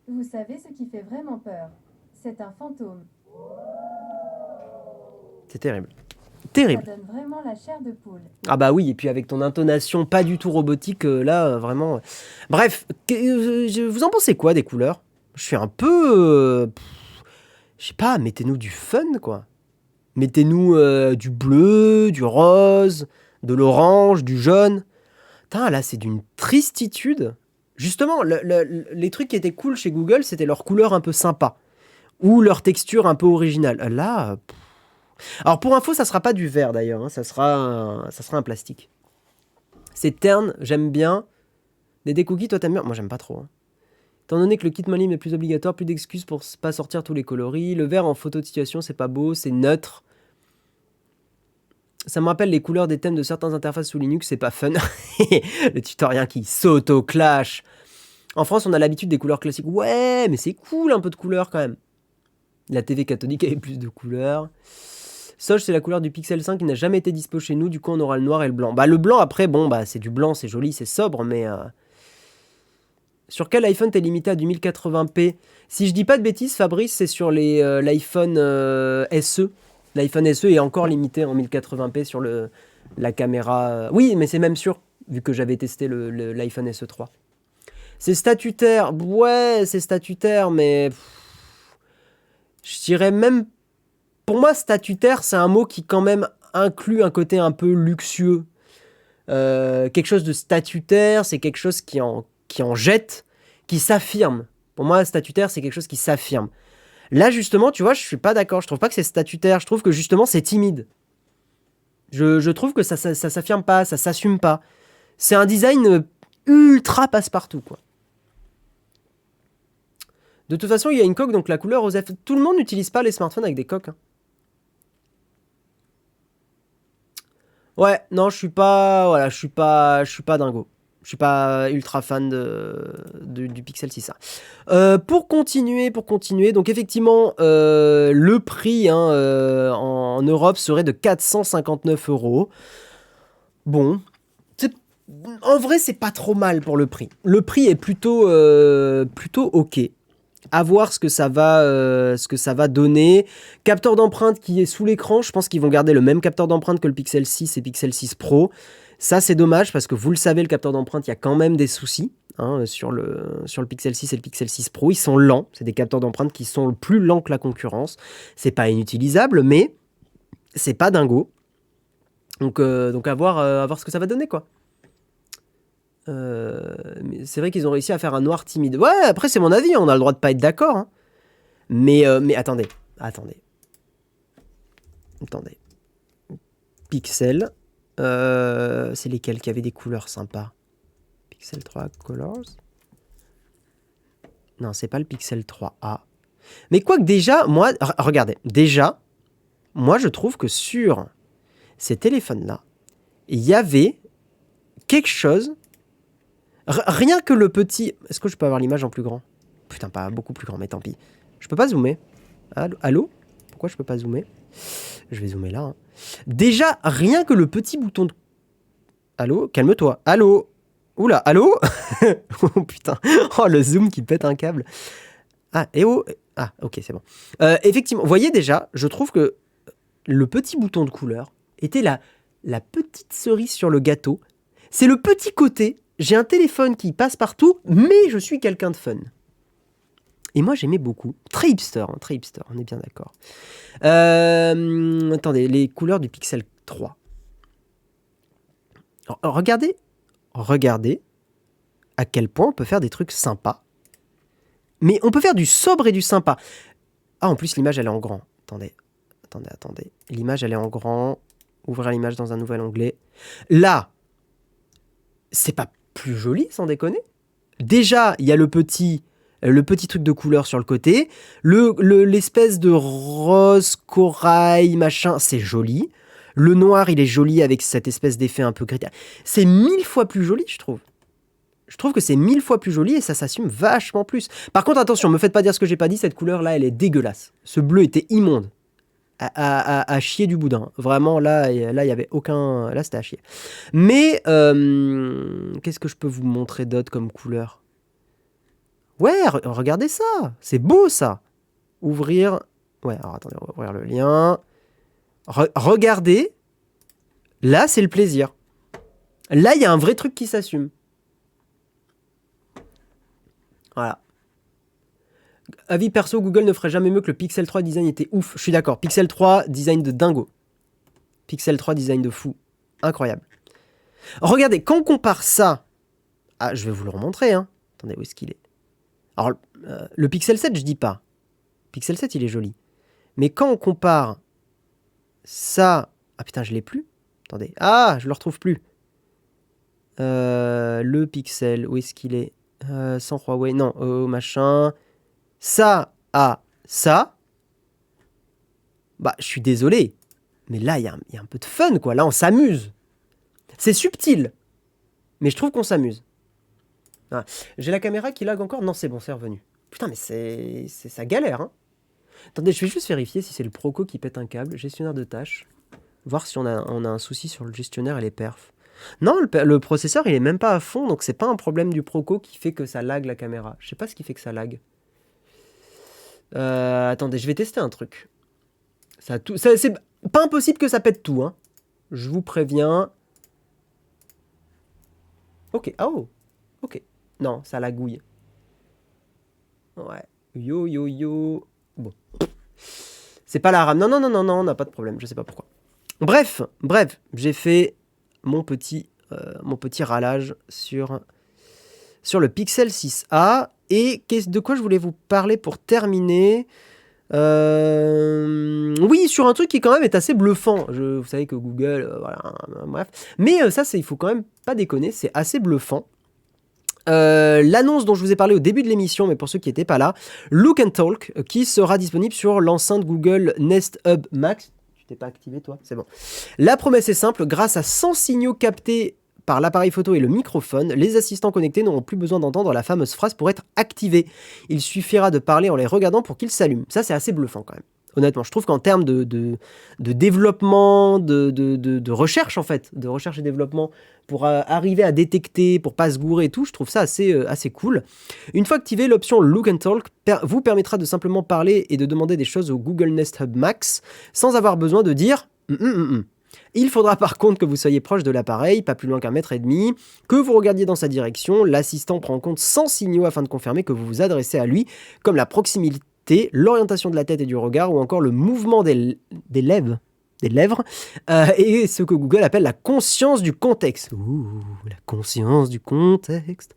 Vous savez ce qui fait vraiment peur? C'est un fantôme. C'est terrible. Terrible. Ça donne vraiment la chair de poule. Ah bah oui, et puis avec ton intonation pas du tout robotique, là, vraiment... Bref, vous en pensez quoi des couleurs? Je suis un peu... je sais pas, mettez-nous du fun, quoi. Mettez-nous du bleu, du rose, de l'orange, du jaune. Putain, là, c'est d'une tristitude. Justement, les trucs qui étaient cool chez Google, c'était leur couleur un peu sympa. Ou leur texture un peu originale. Là... Alors pour info, ça sera pas du verre d'ailleurs, ça sera un plastique. C'est terne, j'aime bien. Des cookies, toi t'aimes bien? Moi j'aime pas trop. Étant donné que le kit Molim est plus obligatoire, plus d'excuses pour pas sortir tous les coloris. Le vert en photo de situation, c'est pas beau, c'est neutre. Ça me rappelle les couleurs des thèmes de certaines interfaces sous Linux, c'est pas fun. Le tutoriel qui s'auto-clash. En France, on a l'habitude des couleurs classiques. Ouais, mais c'est cool un peu de couleur quand même. La TV cathodique avait plus de couleurs. Soj, c'est la couleur du Pixel 5 qui n'a jamais été dispo chez nous. Du coup, on aura le noir et le blanc. Bah, le blanc, après, bon, bah, c'est du blanc, c'est joli, c'est sobre, mais... Sur quel iPhone t'es limité à du 1080p? Si je dis pas de bêtises, Fabrice, c'est sur l'iPhone SE. L'iPhone SE est encore limité en 1080p sur la caméra. Oui, mais c'est même sûr, vu que j'avais testé l'iPhone SE 3. C'est statutaire. Ouais, c'est statutaire, mais... je dirais même... Pour moi, statutaire, c'est un mot qui quand même inclut un côté un peu luxueux. Quelque chose de statutaire, c'est quelque chose qui en jette, qui s'affirme. Pour moi, statutaire, c'est quelque chose qui s'affirme. Là, justement, tu vois, je suis pas d'accord. Je trouve pas que c'est statutaire. Je trouve que, justement, c'est timide. Je trouve que ça s'affirme pas, ça s'assume pas. C'est un design ultra passe-partout, quoi. De toute façon, il y a une coque, donc la couleur OSEF. Tout le monde n'utilise pas les smartphones avec des coques. Hein. Ouais, non, je suis pas... Voilà, je suis pas dingo. Je suis pas ultra fan du Pixel 6A. Pour continuer, donc effectivement, le prix hein, en Europe serait de 459 €. Bon, en vrai, c'est pas trop mal pour le prix. Le prix est plutôt ok. À voir ce que ça va donner. Capteur d'empreinte qui est sous l'écran, je pense qu'ils vont garder le même capteur d'empreinte que le Pixel 6 et Pixel 6 Pro. Ça, c'est dommage parce que vous le savez, le capteur d'empreinte, il y a quand même des soucis hein, sur le Pixel 6 et le Pixel 6 Pro. Ils sont lents. C'est des capteurs d'empreinte qui sont plus lents que la concurrence. C'est pas inutilisable, mais c'est pas dingo. Donc à voir ce que ça va donner, quoi. Mais c'est vrai qu'ils ont réussi à faire un noir timide. Ouais, après, c'est mon avis. On a le droit de pas être d'accord. Hein. Mais attendez. Pixel. C'est lesquels qui avaient des couleurs sympas? Pixel 3 Colors. Non, c'est pas le Pixel 3A. Mais quoique déjà, moi, regardez, déjà, moi je trouve que sur ces téléphones-là, il y avait quelque chose. Rien que le petit. Est-ce que je peux avoir l'image en plus grand? Putain, pas beaucoup plus grand, mais tant pis. Je peux pas zoomer. Allô? Pourquoi je peux pas zoomer? Je vais zoomer là. Hein. Déjà, rien que le petit bouton de... Allô? Calme-toi. Allô? Oula, allô? Oh putain. Oh, le zoom qui pète un câble. Ah, et oh. Ah, ok, c'est bon. Effectivement, vous voyez déjà, je trouve que le petit bouton de couleur était la petite cerise sur le gâteau. C'est le petit côté. J'ai un téléphone qui passe partout, mais je suis quelqu'un de fun. Et moi, j'aimais beaucoup. Très hipster, on est bien d'accord. Attendez, les couleurs du Pixel 3. Alors, regardez à quel point on peut faire des trucs sympas. Mais on peut faire du sobre et du sympa. Ah, en plus, l'image, elle est en grand. Attendez. L'image, elle est en grand. Ouvrir l'image dans un nouvel onglet. Là, c'est pas plus joli, sans déconner. Déjà, il y a le petit truc de couleur sur le côté. L'espèce de rose, corail, machin, c'est joli. Le noir, il est joli avec cette espèce d'effet un peu gris. C'est 1000 fois plus joli, je trouve. Je trouve que c'est 1000 fois plus joli et ça s'assume vachement plus. Par contre, attention, me faites pas dire ce que j'ai pas dit, cette couleur-là, elle est dégueulasse. Ce bleu était immonde. À chier du boudin. Vraiment, là, il y avait aucun... Là, c'était à chier. Mais, qu'est-ce que je peux vous montrer d'autre comme couleur? Ouais, regardez ça. C'est beau, ça. Ouvrir... Ouais, alors attendez, on va ouvrir le lien. Regardez. Là, c'est le plaisir. Là, il y a un vrai truc qui s'assume. Voilà. Avis perso, Google ne ferait jamais mieux que le Pixel 3 design était ouf. Je suis d'accord. Pixel 3, design de dingo. Pixel 3, design de fou. Incroyable. Regardez, quand on compare ça... Ah, je vais vous le remontrer. Hein. Attendez, où est-ce qu'il est? Alors, le Pixel 7, je dis pas. Pixel 7, il est joli. Mais quand on compare ça... Ah putain, je l'ai plus. Attendez. Ah, je le retrouve plus. Le Pixel, où est-ce qu'il est, sans Huawei, non, machin... Ça à ça, bah, je suis désolé. Mais là, il y a un peu de fun, quoi. Là, on s'amuse. C'est subtil. Mais je trouve qu'on s'amuse. Ah, j'ai la caméra qui lag encore. Non, c'est bon, c'est revenu. Putain, mais c'est ça galère, hein. Attendez, je vais juste vérifier si c'est le Proco qui pète un câble. Gestionnaire de tâches. Voir si on a un souci sur le gestionnaire et les perfs. Non, le processeur, il est même pas à fond, donc c'est pas un problème du Proco qui fait que ça lag la caméra. Je sais pas ce qui fait que ça lag. Attendez, je vais tester un truc. C'est pas impossible que ça pète tout, hein. Je vous préviens. Ok, oh, ok. Non, ça lagouille. Ouais. Yo, yo, yo. Bon. C'est pas la RAM. Non, non, non, non, non, on n'a pas de problème, je sais pas pourquoi. Bref, j'ai fait mon petit râlage sur le Pixel 6a. Et de quoi je voulais vous parler pour terminer. Oui, sur un truc qui quand même est assez bluffant. Vous savez que Google, voilà, bref. Mais ça, il faut quand même pas déconner, c'est assez bluffant. L'annonce dont je vous ai parlé au début de l'émission, mais pour ceux qui n'étaient pas là, Look and Talk, qui sera disponible sur l'enceinte Google Nest Hub Max. Tu t'es pas activé toi? C'est bon. La promesse est simple, grâce à 100 signaux captés par l'appareil photo et le microphone, les assistants connectés n'auront plus besoin d'entendre la fameuse phrase pour être activés. Il suffira de parler en les regardant pour qu'ils s'allument. Ça, c'est assez bluffant quand même. Honnêtement, je trouve qu'en termes de développement, de recherche en fait, de recherche et développement, pour arriver à détecter, pour pas se gourer et tout, je trouve ça assez cool. Une fois activé, l'option Look and Talk vous permettra de simplement parler et de demander des choses au Google Nest Hub Max sans avoir besoin de dire Il faudra par contre que vous soyez proche de l'appareil, pas plus loin qu'1,5 m, que vous regardiez dans sa direction. L'assistant prend en compte 100 signaux afin de confirmer que vous vous adressez à lui, comme la proximité, l'orientation de la tête et du regard, ou encore le mouvement des lèvres, et ce que Google appelle la conscience du contexte. Ouh, la conscience du contexte.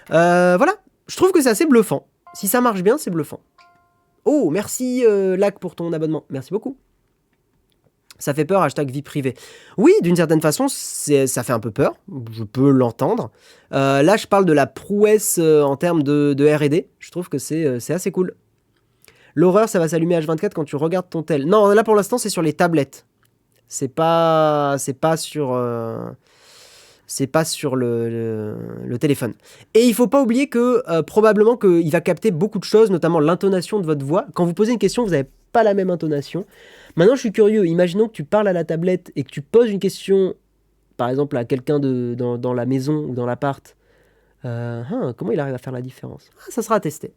Voilà, je trouve que c'est assez bluffant. Si ça marche bien, c'est bluffant. Oh, merci Lac pour ton abonnement. Merci beaucoup. Ça fait peur, hashtag vie privée. Oui, d'une certaine façon, ça fait un peu peur. Je peux l'entendre. Là, je parle de la prouesse en termes de R&D. Je trouve que c'est assez cool. L'horreur, ça va s'allumer H24 quand tu regardes ton tel. Non, là, pour l'instant, c'est sur les tablettes. C'est pas sur le téléphone. Et il faut pas oublier que probablement qu'il va capter beaucoup de choses, notamment l'intonation de votre voix. Quand vous posez une question, vous n'avez pas la même intonation. Maintenant, je suis curieux. Imaginons que tu parles à la tablette et que tu poses une question, par exemple, à quelqu'un dans la maison ou dans l'appart. Comment il arrive à faire la différence? Ça sera à tester.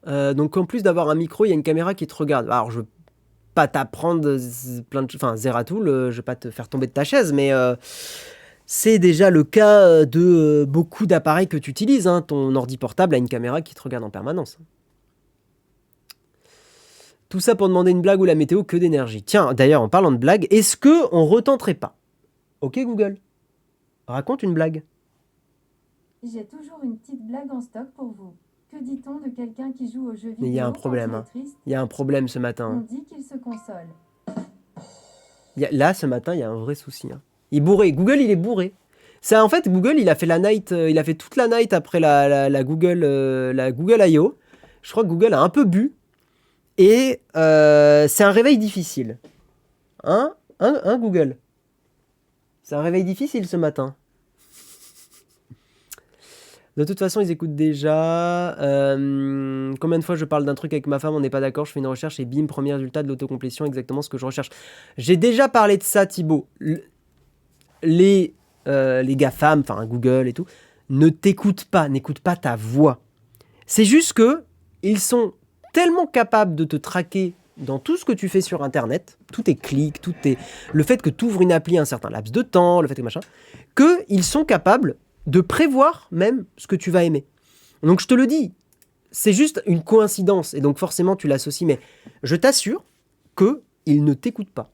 Donc, en plus d'avoir un micro, il y a une caméra qui te regarde. Alors, je veux pas t'apprendre plein de choses. Enfin, Zeratul, je vais pas te faire tomber de ta chaise, mais c'est déjà le cas de beaucoup d'appareils que tu utilises. Hein. Ton ordi portable a une caméra qui te regarde en permanence. Tout ça pour demander une blague ou la météo, que d'énergie. Tiens, d'ailleurs, en parlant de blague, est-ce qu'on retenterait pas? Ok Google, raconte une blague. J'ai toujours une petite blague en stock pour vous. Que dit-on de quelqu'un qui joue aux jeux vidéo? Mais il y a un problème. Quand il est triste? Il y a un problème ce On matin. dit qu'il se console. Là, ce matin, il y a un vrai souci. Hein. Il est bourré. Google, il est bourré. En fait, Google, il a fait la night. Il a fait toute la night après la Google I.O. Je crois que Google a un peu bu. Et c'est un réveil difficile. Hein, Google? C'est un réveil difficile ce matin. De toute façon, ils écoutent déjà. Combien de fois je parle d'un truc avec ma femme, on n'est pas d'accord, je fais une recherche et bim, premier résultat de l'autocomplétion, exactement ce que je recherche. J'ai déjà parlé de ça, Thibaut. Les GAFAM, enfin Google et tout, ne t'écoutent pas, n'écoutent pas ta voix. C'est juste que ils sont tellement capables de te traquer dans tout ce que tu fais sur Internet, tous tes clics, le fait que tu ouvres une appli un certain laps de temps, le fait que machin, qu'ils sont capables de prévoir même ce que tu vas aimer. Donc je te le dis, c'est juste une coïncidence, et donc forcément tu l'associes, mais je t'assure qu'ils ne t'écoutent pas.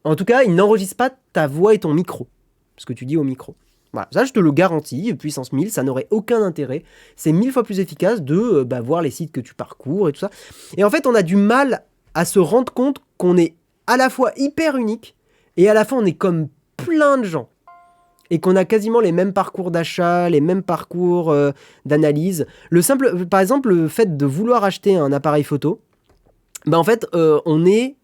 En tout cas, ils n'enregistrent pas ta voix et ton micro, ce que tu dis au micro. Voilà, ça je te le garantis, puissance 1000, ça n'aurait aucun intérêt. C'est 1000 fois plus efficace de voir les sites que tu parcours et tout ça. Et en fait, on a du mal à se rendre compte qu'on est à la fois hyper unique, et à la fois on est comme plein de gens. Et qu'on a quasiment les mêmes parcours d'achat, les mêmes parcours d'analyse. Par exemple, le fait de vouloir acheter un appareil photo, en fait, on est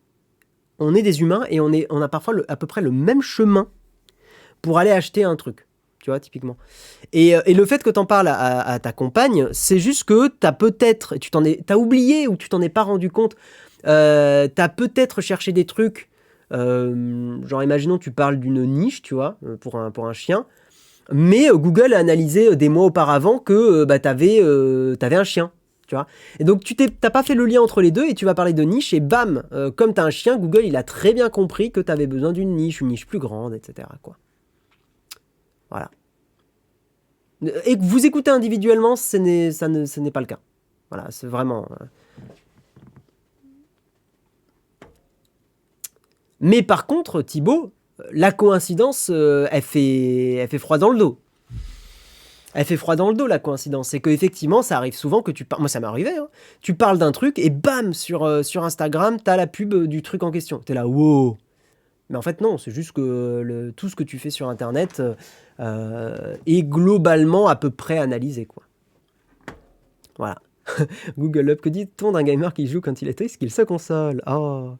des humains et on a parfois à peu près le même chemin pour aller acheter un truc. tu vois, typiquement. Et le fait que t'en parles à ta compagne, c'est juste que t'as peut-être, t'as oublié ou tu t'en es pas rendu compte, t'as peut-être cherché des trucs, genre imaginons tu parles d'une niche, tu vois, pour un chien, mais Google a analysé des mois auparavant que bah, t'avais un chien. Tu vois. Et donc t'as pas fait le lien entre les deux et tu vas parler de niche et bam, comme t'as un chien, Google il a très bien compris que t'avais besoin d'une niche, une niche plus grande, etc. Quoi. Voilà. Et que vous écoutez individuellement, ce n'est pas le cas. Voilà, c'est vraiment. Mais par contre, Thibaut, la coïncidence, elle fait froid dans le dos. Elle fait froid dans le dos, la coïncidence. C'est qu'effectivement, ça arrive souvent que tu parles. Moi, ça m'est arrivé. Hein. Tu parles d'un truc et bam, sur Instagram, t'as la pub du truc en question. T'es là, wow. Mais en fait, non, c'est juste que tout ce que tu fais sur Internet est globalement à peu près analysé, quoi. Voilà. Google Up, que dit-on d'un gamer qui joue quand il est triste qu'il se console? Oh.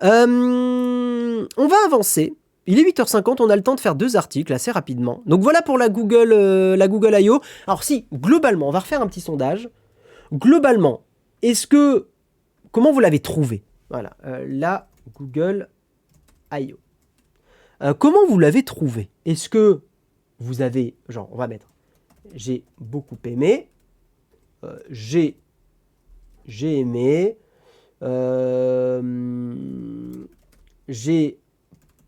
On va avancer. Il est 8h50, on a le temps de faire 2 articles assez rapidement. Donc voilà pour la Google I.O. Alors si, globalement, on va refaire un petit sondage. Globalement, comment vous l'avez trouvé? Voilà, la Google I.O. Comment vous l'avez trouvé? Est-ce que vous avez, genre, on va mettre, j'ai beaucoup aimé, j'ai aimé, j'ai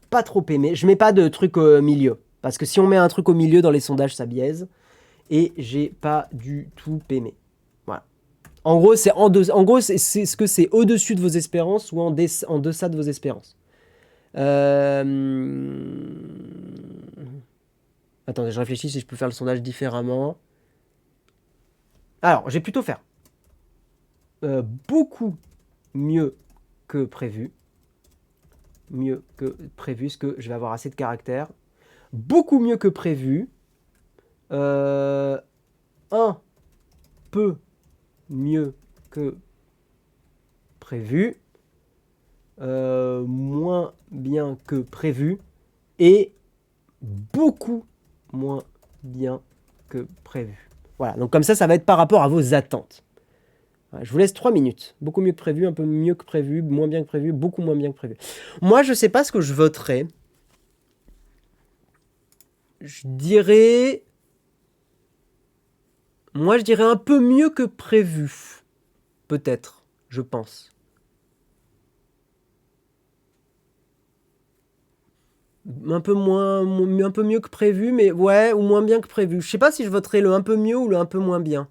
pas trop aimé. Je mets pas de truc au milieu. Parce que si on met un truc au milieu dans les sondages, ça biaise. Et j'ai pas du tout aimé. Voilà. En gros, c'est ce que c'est au-dessus de vos espérances ou en deçà de vos espérances. Attendez, je réfléchis si je peux faire le sondage différemment. Alors, je vais plutôt faire beaucoup mieux que prévu. Mieux que prévu, parce que je vais avoir assez de caractères. Beaucoup mieux que prévu. Un peu mieux que prévu. Moins bien que prévu. Et beaucoup moins bien que prévu. Voilà, donc comme ça va être par rapport à vos attentes. Je vous laisse 3 minutes. Beaucoup mieux que prévu, un peu mieux que prévu, moins bien que prévu, beaucoup moins bien que prévu. Moi, je sais pas ce que je voterai. Je dirais... Moi, je dirais un peu mieux que prévu. Peut-être, je pense. Un peu mieux que prévu, mais ouais, ou moins bien que prévu. Je sais pas si je voterai le un peu mieux ou le un peu moins bien.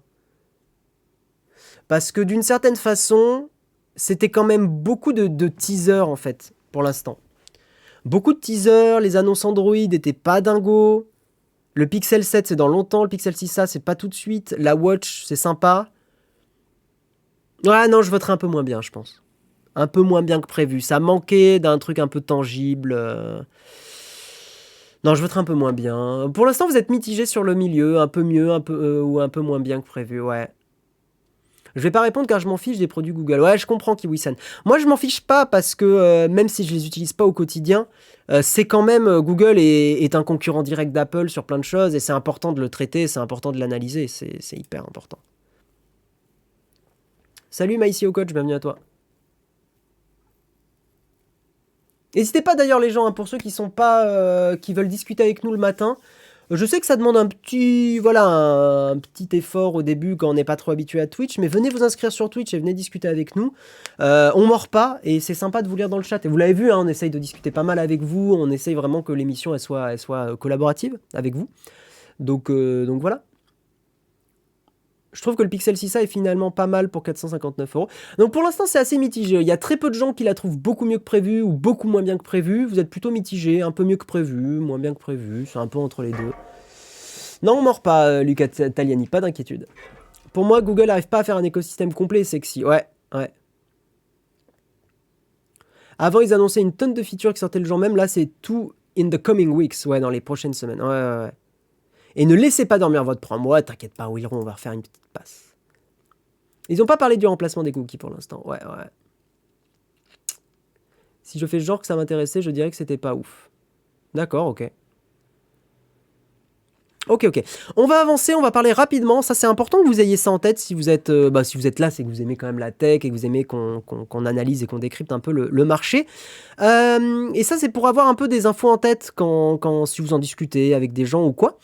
Parce que d'une certaine façon, c'était quand même beaucoup de teasers en fait, pour l'instant. Beaucoup de teasers, les annonces Android étaient pas dingos. Le Pixel 7 c'est dans longtemps, le Pixel 6a c'est pas tout de suite. La Watch c'est sympa. Ouais, non, je voterai un peu moins bien, je pense. Un peu moins bien que prévu. Ça manquait d'un truc un peu tangible. Non, je voterai un peu moins bien. Pour l'instant, vous êtes mitigé sur le milieu, un peu mieux, ou un peu moins bien que prévu, ouais. Je vais pas répondre car je m'en fiche des produits Google. Ouais, je comprends Kiwi-san. Moi, je m'en fiche pas parce que même si je les utilise pas au quotidien, c'est quand même Google est un concurrent direct d'Apple sur plein de choses et c'est important de le traiter, c'est important de l'analyser, c'est hyper important. Salut MyCO Coach, bienvenue à toi. N'hésitez pas d'ailleurs les gens, hein, pour ceux qui sont pas, qui veulent discuter avec nous le matin. Je sais que ça demande un petit effort au début quand on n'est pas trop habitué à Twitch, mais venez vous inscrire sur Twitch et venez discuter avec nous. On mord pas et c'est sympa de vous lire dans le chat. Et vous l'avez vu, hein, on essaye de discuter pas mal avec vous, on essaye vraiment que l'émission elle soit collaborative avec vous. Donc voilà. Je trouve que le Pixel 6a est finalement pas mal pour 459€. Donc pour l'instant, c'est assez mitigé. Il y a très peu de gens qui la trouvent beaucoup mieux que prévu ou beaucoup moins bien que prévu. Vous êtes plutôt mitigé, un peu mieux que prévu, moins bien que prévu. C'est un peu entre les deux. Non, on mord pas, Lucas Taliani, pas d'inquiétude. Pour moi, Google n'arrive pas à faire un écosystème complet et sexy. Ouais. Avant, ils annonçaient une tonne de features qui sortaient le jour même. Là, c'est tout in the coming weeks. Ouais, dans les prochaines semaines. Ouais. Et ne laissez pas dormir votre prend. Moi, t'inquiète pas, Willron, on va refaire une petite passe. Ils n'ont pas parlé du remplacement des cookies pour l'instant. Ouais. Si je fais genre que ça m'intéressait, je dirais que c'était pas ouf. D'accord, ok. Ok, ok. On va avancer, on va parler rapidement. Ça, c'est important que vous ayez ça en tête si vous êtes, si vous êtes là, c'est que vous aimez quand même la tech et que vous aimez qu'on analyse et qu'on décrypte un peu le marché. Et ça, c'est pour avoir un peu des infos en tête si vous en discutez avec des gens ou quoi.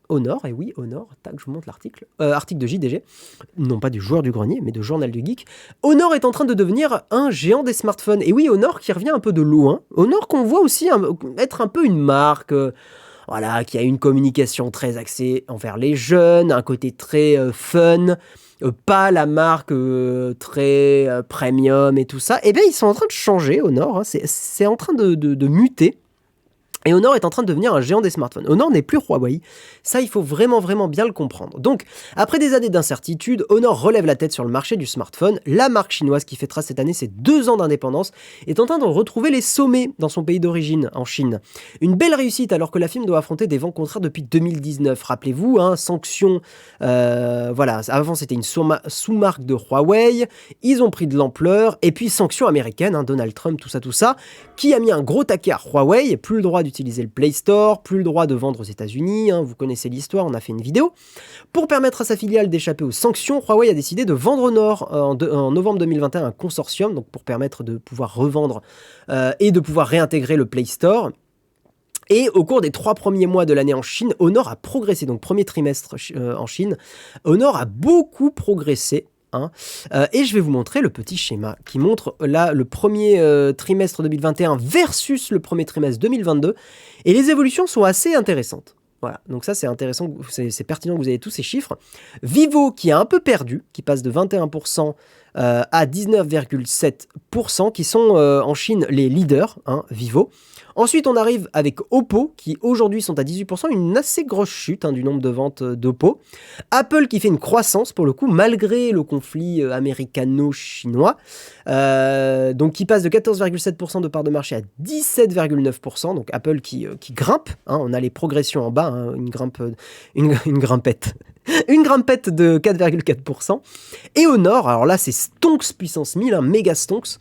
Honor, et oui, Honor, tac, je vous montre l'article. Article de JDG, non pas du joueur du grenier, mais de Journal du Geek. Honor est en train de devenir un géant des smartphones. Et oui, Honor qui revient un peu de loin. Honor qu'on voit aussi être un peu une marque. Voilà, qui a une communication très axée envers les jeunes, un côté très fun, pas la marque très premium et tout ça. Eh bien, ils sont en train de changer, Honor, hein, c'est en train de muter. Et Honor est en train de devenir un géant des smartphones. Honor n'est plus Huawei. Ça, il faut vraiment, vraiment bien le comprendre. Donc, après des années d'incertitude, Honor relève la tête sur le marché du smartphone. La marque chinoise qui fêtera cette année ses 2 ans d'indépendance est en train de retrouver les sommets dans son pays d'origine, en Chine. Une belle réussite alors que la firme doit affronter des vents contraires depuis 2019. Rappelez-vous, hein, sanctions, voilà, avant c'était une sous-marque de Huawei, ils ont pris de l'ampleur, et puis sanctions américaines, hein, Donald Trump, tout ça, qui a mis un gros taquet à Huawei, plus le droit d'utiliser le Play Store, plus le droit de vendre aux États-Unis, hein, vous connaissez l'histoire, on a fait une vidéo. Pour permettre à sa filiale d'échapper aux sanctions, Huawei a décidé de vendre Honor en novembre 2021 à un consortium, donc pour permettre de pouvoir revendre et de pouvoir réintégrer le Play Store. Et au cours des 3 premiers mois de l'année en Chine, Honor a progressé. Donc premier trimestre en Chine, Honor a beaucoup progressé. Hein. Et je vais vous montrer le petit schéma qui montre là le premier trimestre 2021 versus le premier trimestre 2022. Et les évolutions sont assez intéressantes. Voilà, donc ça c'est intéressant, c'est pertinent que vous ayez tous ces chiffres. Vivo qui a un peu perdu, qui passe de 21% à 19,7%, qui sont en Chine les leaders, hein, Vivo. Ensuite, on arrive avec Oppo, qui aujourd'hui sont à 18%, une assez grosse chute hein, du nombre de ventes d'Oppo. Apple qui fait une croissance, pour le coup, malgré le conflit américano-chinois, donc qui passe de 14,7% de part de marché à 17,9%, donc Apple qui grimpe, hein, on a les progressions en bas, hein, une grimpette. Une grimpette de 4,4%. Et Honor, alors là c'est Stonks puissance 1000, hein, méga Stonks.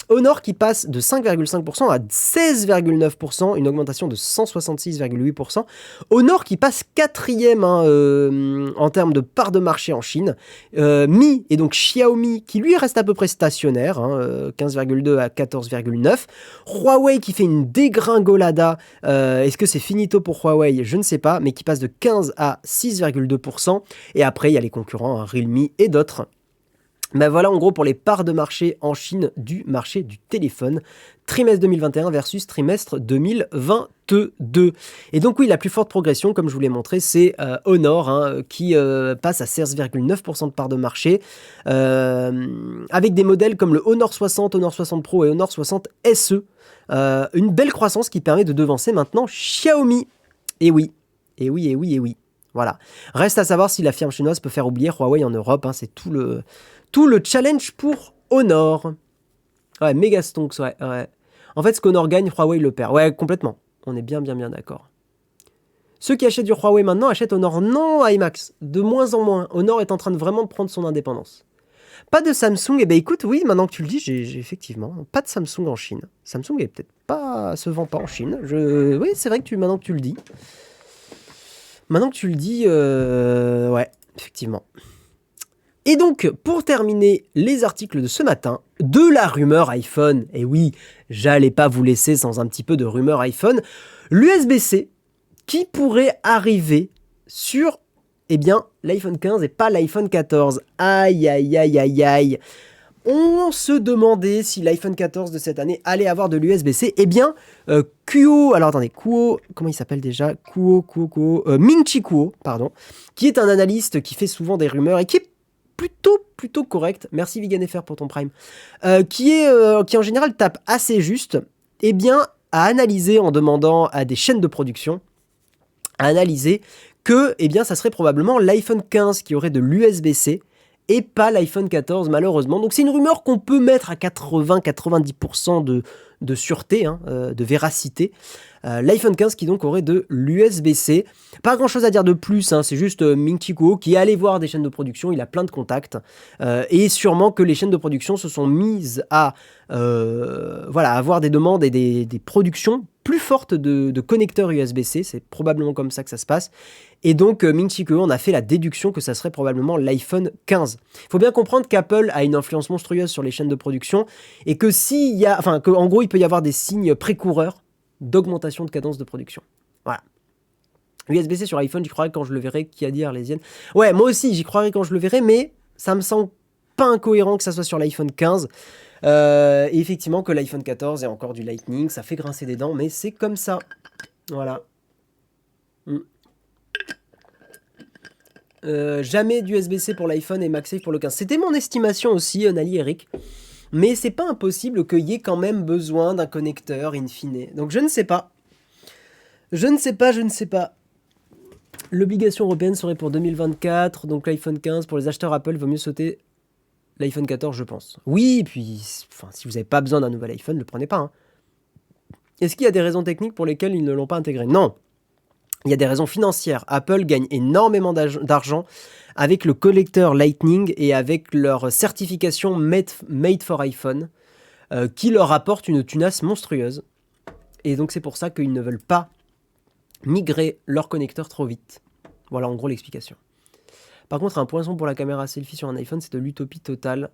Honor qui passe de 5,5% à 16,9%, une augmentation de 166,8%. Honor qui passe 4e hein, en termes de part de marché en Chine. Mi et donc Xiaomi qui lui reste à peu près stationnaire, hein, 15,2 à 14,9. Huawei qui fait une dégringolada. Est-ce que c'est finito pour Huawei? Je ne sais pas, mais qui passe de 15 à 6,2%. Et après, il y a les concurrents, hein, Realme et d'autres. Ben voilà en gros pour les parts de marché en Chine du marché du téléphone, trimestre 2021 versus trimestre 2022. Et donc oui, la plus forte progression, comme je vous l'ai montré, c'est Honor, hein, qui passe à 16,9% de parts de marché, avec des modèles comme le Honor 60, Honor 60 Pro et Honor 60 SE. Une belle croissance qui permet de devancer maintenant Xiaomi. Et oui. Voilà. Reste à savoir si la firme chinoise peut faire oublier Huawei en Europe, hein, c'est tout le challenge pour Honor. Ouais, méga stonks, ouais. En fait, ce qu'Honor gagne, Huawei le perd. Ouais, complètement. On est bien d'accord. Ceux qui achètent du Huawei maintenant achètent Honor non IMAX. De moins en moins. Honor est en train de vraiment prendre son indépendance. Pas de Samsung. Eh ben écoute, oui, maintenant que tu le dis, j'ai effectivement pas de Samsung en Chine. Samsung est peut-être pas, se vend pas en Chine. Oui, c'est vrai que maintenant que tu le dis. Ouais, effectivement. Et donc, pour terminer les articles de ce matin, de la rumeur iPhone, et oui, j'allais pas vous laisser sans un petit peu de rumeur iPhone, l'USB-C qui pourrait arriver sur, l'iPhone 15 et pas l'iPhone 14. Aïe. On se demandait si l'iPhone 14 de cette année allait avoir de l'USB-C. Kuo, comment il s'appelle déjà Ming-Chi Kuo, pardon, qui est un analyste qui fait souvent des rumeurs et qui est plutôt correct. Merci VeganFR pour ton Prime. Qui en général tape assez juste, a analysé en demandant à des chaînes de production, que ça serait probablement l'iPhone 15 qui aurait de l'USB-C et pas l'iPhone 14 malheureusement. Donc c'est une rumeur qu'on peut mettre à 80-90% de sûreté, hein, de véracité. L'iPhone 15 qui donc aurait de l'USB-C. Pas grand chose à dire de plus, hein, c'est juste Ming-Chi Kuo qui est allé voir des chaînes de production, il a plein de contacts, et sûrement que les chaînes de production se sont mises à avoir des demandes et des productions plus forte de connecteurs USB-C, c'est probablement comme ça que ça se passe. Et donc, Ming-Chi Kuo, on a fait la déduction que ça serait probablement l'iPhone 15. Il faut bien comprendre qu'Apple a une influence monstrueuse sur les chaînes de production et que qu'en gros, il peut y avoir des signes précoureurs d'augmentation de cadence de production. Voilà. USB-C sur iPhone, j'y croirais quand je le verrai. Qui a dit Arlésienne? Ouais, moi aussi, j'y croirais quand je le verrai, mais ça me semble pas incohérent que ça soit sur l'iPhone 15. Et effectivement, que l'iPhone 14 ait encore du Lightning, ça fait grincer des dents, mais c'est comme ça. Voilà. Jamais d'USB-C pour l'iPhone et MagSafe pour le 15. C'était mon estimation aussi, Nali Eric. Mais c'est pas impossible qu'il y ait quand même besoin d'un connecteur in fine. Donc je ne sais pas. Je ne sais pas. L'obligation européenne serait pour 2024, donc l'iPhone 15. Pour les acheteurs Apple, il vaut mieux sauter l'iPhone 14, je pense. Oui, et puis, si vous n'avez pas besoin d'un nouvel iPhone, ne le prenez pas. Hein. Est-ce qu'il y a des raisons techniques pour lesquelles ils ne l'ont pas intégré? Non. Il y a des raisons financières. Apple gagne énormément d'argent avec le collecteur Lightning et avec leur certification Made for iPhone qui leur apporte une tunasse monstrueuse. Et donc c'est pour ça qu'ils ne veulent pas migrer leur connecteur trop vite. Voilà en gros l'explication. Par contre, un poinçon pour la caméra selfie sur un iPhone, c'est de l'utopie totale.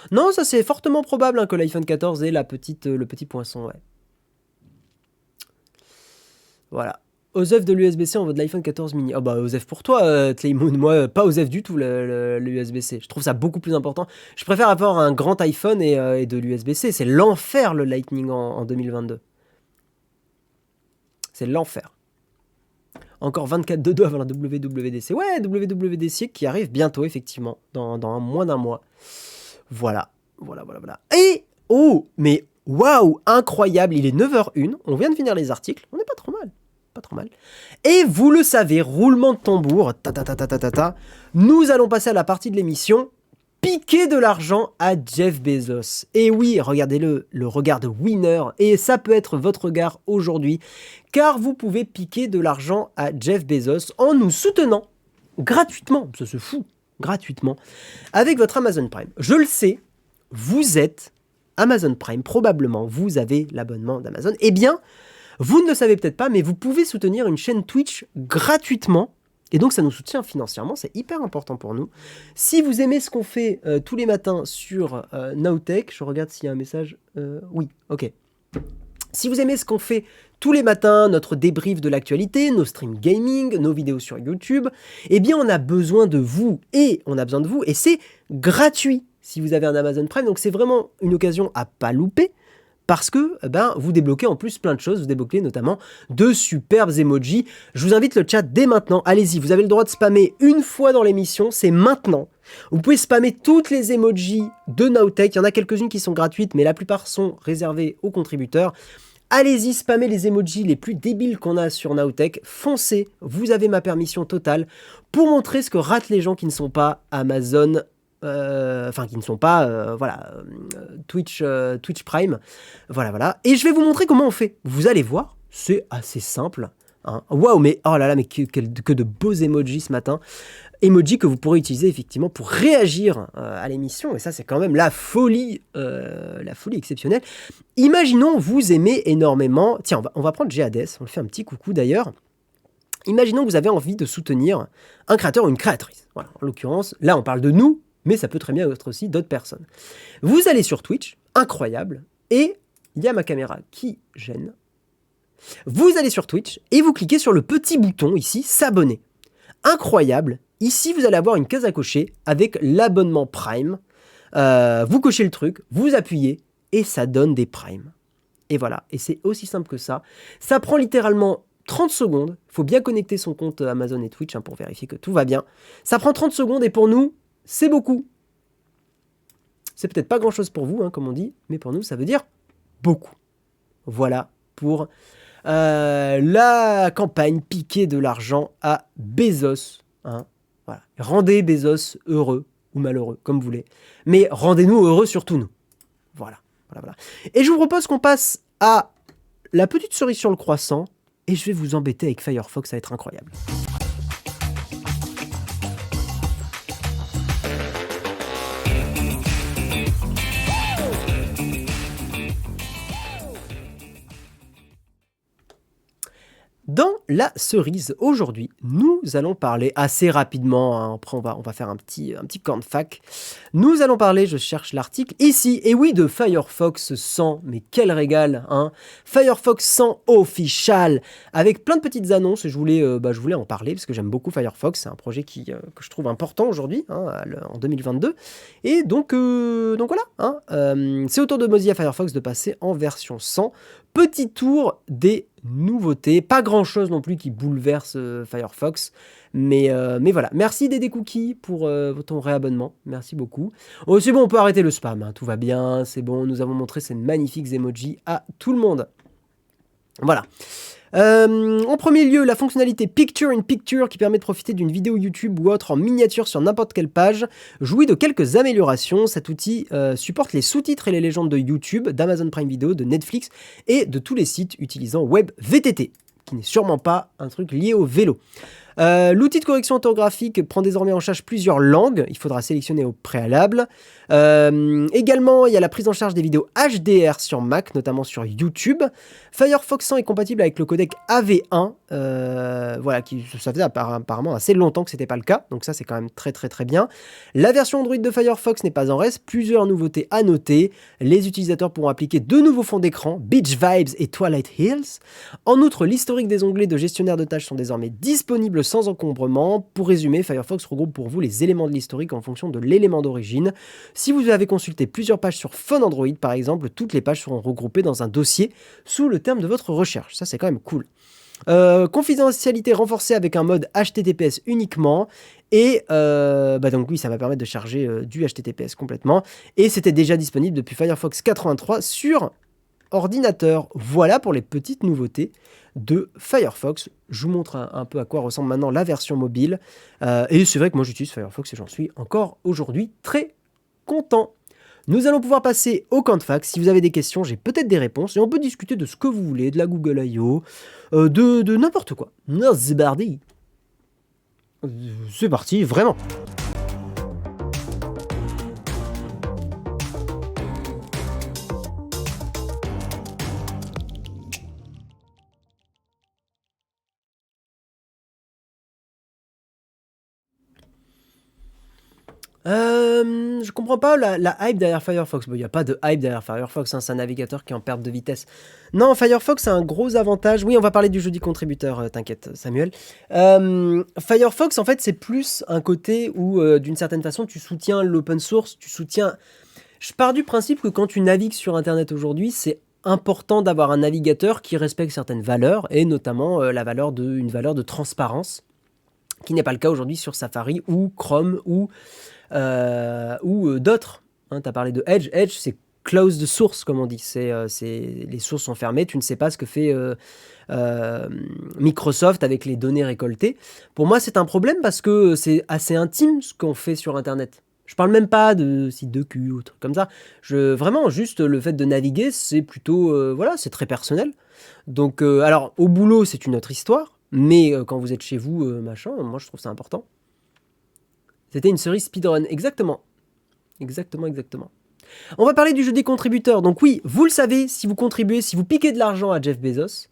Non, ça c'est fortement probable que l'iPhone 14 ait le petit poinçon, ouais. Voilà. OSEF de l'USB-C en vaut de l'iPhone 14 mini. Oh bah OSEF pour toi, Tlaymoon. Moi, pas OSEF du tout, l'USB-C. Je trouve ça beaucoup plus important. Je préfère avoir un grand iPhone et de l'USB-C. C'est l'enfer, le Lightning en 2022. C'est l'enfer. Encore 24 de 2 avant la WWDC. Ouais, WWDC qui arrive bientôt, effectivement, dans moins d'un mois. Voilà. Et, mais waouh, incroyable, il est 9h01. On vient de finir les articles. On n'est pas trop mal. Et vous le savez, roulement de tambour, nous allons passer à la partie de l'émission piquer de l'argent à Jeff Bezos. Et oui, regardez-le, le regard de winner, et ça peut être votre regard aujourd'hui, car vous pouvez piquer de l'argent à Jeff Bezos en nous soutenant gratuitement, ça se fout, gratuitement, avec votre Amazon Prime. Je le sais, vous êtes Amazon Prime, probablement vous avez l'abonnement d'Amazon. Eh bien, vous ne le savez peut-être pas, mais vous pouvez soutenir une chaîne Twitch gratuitement. Et donc, ça nous soutient financièrement. C'est hyper important pour nous. Si vous aimez ce qu'on fait tous les matins sur Nowtech, je regarde s'il y a un message. Oui, ok. Si vous aimez ce qu'on fait tous les matins, notre débrief de l'actualité, nos streams gaming, nos vidéos sur YouTube, eh bien, on a besoin de vous. Et c'est gratuit si vous avez un Amazon Prime. Donc, c'est vraiment une occasion à pas louper. Parce que vous débloquez en plus plein de choses, vous débloquez notamment de superbes emojis. Je vous invite le chat dès maintenant, allez-y, vous avez le droit de spammer une fois dans l'émission, c'est maintenant. Vous pouvez spammer toutes les emojis de Nowtech, il y en a quelques-unes qui sont gratuites, mais la plupart sont réservées aux contributeurs. Allez-y, spammez les emojis les plus débiles qu'on a sur Nowtech, foncez, vous avez ma permission totale pour montrer ce que ratent les gens qui ne sont pas Amazon qui ne sont pas Twitch Prime, voilà, et je vais vous montrer comment on fait. Vous allez voir, c'est assez simple, hein. Waouh, mais oh là là, mais que de beaux emojis ce matin, emojis que vous pourrez utiliser effectivement pour réagir à l'émission, et ça c'est quand même la folie exceptionnelle. Imaginons vous aimez énormément, tiens, on va prendre Jades, on le fait un petit coucou d'ailleurs. Imaginons que vous avez envie de soutenir un créateur ou une créatrice. Voilà, en l'occurrence, là on parle de nous, mais ça peut très bien être aussi d'autres personnes. Vous allez sur Twitch, incroyable, et il y a ma caméra qui gêne. Vous allez sur Twitch et vous cliquez sur le petit bouton ici, s'abonner. Incroyable, ici vous allez avoir une case à cocher avec l'abonnement Prime. Vous cochez le truc, vous appuyez et ça donne des Primes. Et voilà, et c'est aussi simple que ça. Ça prend littéralement 30 secondes, il faut bien connecter son compte Amazon et Twitch pour vérifier que tout va bien. Ça prend 30 secondes et pour nous, c'est beaucoup. C'est peut-être pas grand-chose pour vous, comme on dit, mais pour nous, ça veut dire beaucoup. Voilà pour la campagne piquer de l'argent à Bezos. Voilà. Rendez Bezos heureux ou malheureux, comme vous voulez. Mais rendez-nous heureux surtout nous. Voilà. Et je vous propose qu'on passe à la petite cerise sur le croissant, et je vais vous embêter avec Firefox, ça va être incroyable. Dans la cerise, aujourd'hui, nous allons parler assez rapidement, hein, après on va faire un petit camp de fac. Nous allons parler, je cherche l'article, ici, et oui, de Firefox 100, mais quel régal, hein. Firefox 100 official, avec plein de petites annonces, et je voulais en parler, parce que j'aime beaucoup Firefox, c'est un projet que je trouve important aujourd'hui, hein, en 2022, et donc voilà, hein, c'est au tour de Mozilla Firefox de passer en version 100. Petit tour des nouveautés, pas grand chose non plus qui bouleverse Firefox, mais voilà. Merci Dédé Cookie pour ton réabonnement, merci beaucoup. Oh, c'est bon, on peut arrêter le spam, hein, tout va bien, c'est bon, nous avons montré ces magnifiques emojis à tout le monde. Voilà. En premier lieu, la fonctionnalité Picture in Picture qui permet de profiter d'une vidéo YouTube ou autre en miniature sur n'importe quelle page jouit de quelques améliorations. Cet outil supporte les sous-titres et les légendes de YouTube, d'Amazon Prime Video, de Netflix et de tous les sites utilisant WebVTT, qui n'est sûrement pas un truc lié au vélo. L'outil de correction orthographique prend désormais en charge plusieurs langues, il faudra sélectionner au préalable. Également, il y a la prise en charge des vidéos HDR sur Mac, notamment sur YouTube. Firefox 100 est compatible avec le codec AV1, voilà, ça faisait apparemment assez longtemps que ce n'était pas le cas, donc ça c'est quand même très très très bien. La version Android de Firefox n'est pas en reste, plusieurs nouveautés à noter. Les utilisateurs pourront appliquer deux nouveaux fonds d'écran, Beach Vibes et Twilight Hills. En outre, l'historique des onglets de gestionnaire de tâches sont désormais disponibles sans encombrement. Pour résumer, Firefox regroupe pour vous les éléments de l'historique en fonction de l'élément d'origine. Si vous avez consulté plusieurs pages sur Phone Android, par exemple, toutes les pages seront regroupées dans un dossier sous le terme de votre recherche. Ça, c'est quand même cool. Confidentialité renforcée avec un mode HTTPS uniquement. Et donc oui, ça va permettre de charger du HTTPS complètement. Et c'était déjà disponible depuis Firefox 83 sur ordinateur. Voilà pour les petites nouveautés de Firefox. Je vous montre un peu à quoi ressemble maintenant la version mobile. Et c'est vrai que moi j'utilise Firefox et j'en suis encore aujourd'hui très content. Nous allons pouvoir passer au camp de fac. Si vous avez des questions, j'ai peut-être des réponses et on peut discuter de ce que vous voulez, de la Google I.O., de n'importe quoi. C'est parti. C'est parti, vraiment. Je comprends pas la hype derrière Firefox. Bon, il n'y a pas de hype derrière Firefox, hein, c'est un navigateur qui est en perte de vitesse. Non, Firefox a un gros avantage. Oui, on va parler du jeudi contributeur, t'inquiète, Samuel. Firefox, en fait, c'est plus un côté où, d'une certaine façon, tu soutiens l'open source, tu soutiens... Je pars du principe que quand tu navigues sur Internet aujourd'hui, c'est important d'avoir un navigateur qui respecte certaines valeurs, et notamment une valeur de transparence, qui n'est pas le cas aujourd'hui sur Safari ou Chrome ou d'autres. Hein, tu as parlé de Edge. Edge, c'est closed source, comme on dit. Les sources sont fermées, tu ne sais pas ce que fait Microsoft avec les données récoltées. Pour moi, c'est un problème parce que c'est assez intime ce qu'on fait sur Internet. Je parle même pas de sites de cul ou trucs comme ça. Vraiment, juste le fait de naviguer, c'est plutôt... voilà, c'est très personnel. Donc, alors, au boulot, c'est une autre histoire. Mais quand vous êtes chez vous, machin, moi, je trouve ça important. C'était une cerise speedrun, exactement. Exactement. On va parler du jeu des contributeurs. Donc oui, vous le savez, si vous contribuez, si vous piquez de l'argent à Jeff Bezos,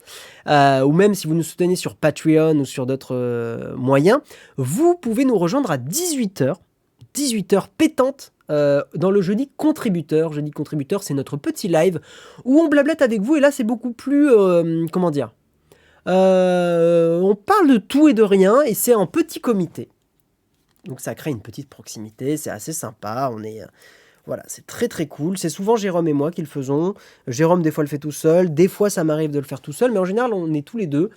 ou même si vous nous soutenez sur Patreon ou sur d'autres moyens, vous pouvez nous rejoindre à 18h pétante, dans le jeudi contributeur. Jeudi contributeur, c'est notre petit live où on blablette avec vous, et là c'est beaucoup plus, comment dire, on parle de tout et de rien, et c'est en petit comité. Donc ça crée une petite proximité, c'est assez sympa, voilà, c'est très très cool. C'est souvent Jérôme et moi qui le faisons. Jérôme des fois le fait tout seul, des fois ça m'arrive de le faire tout seul, mais en général on est tous les deux.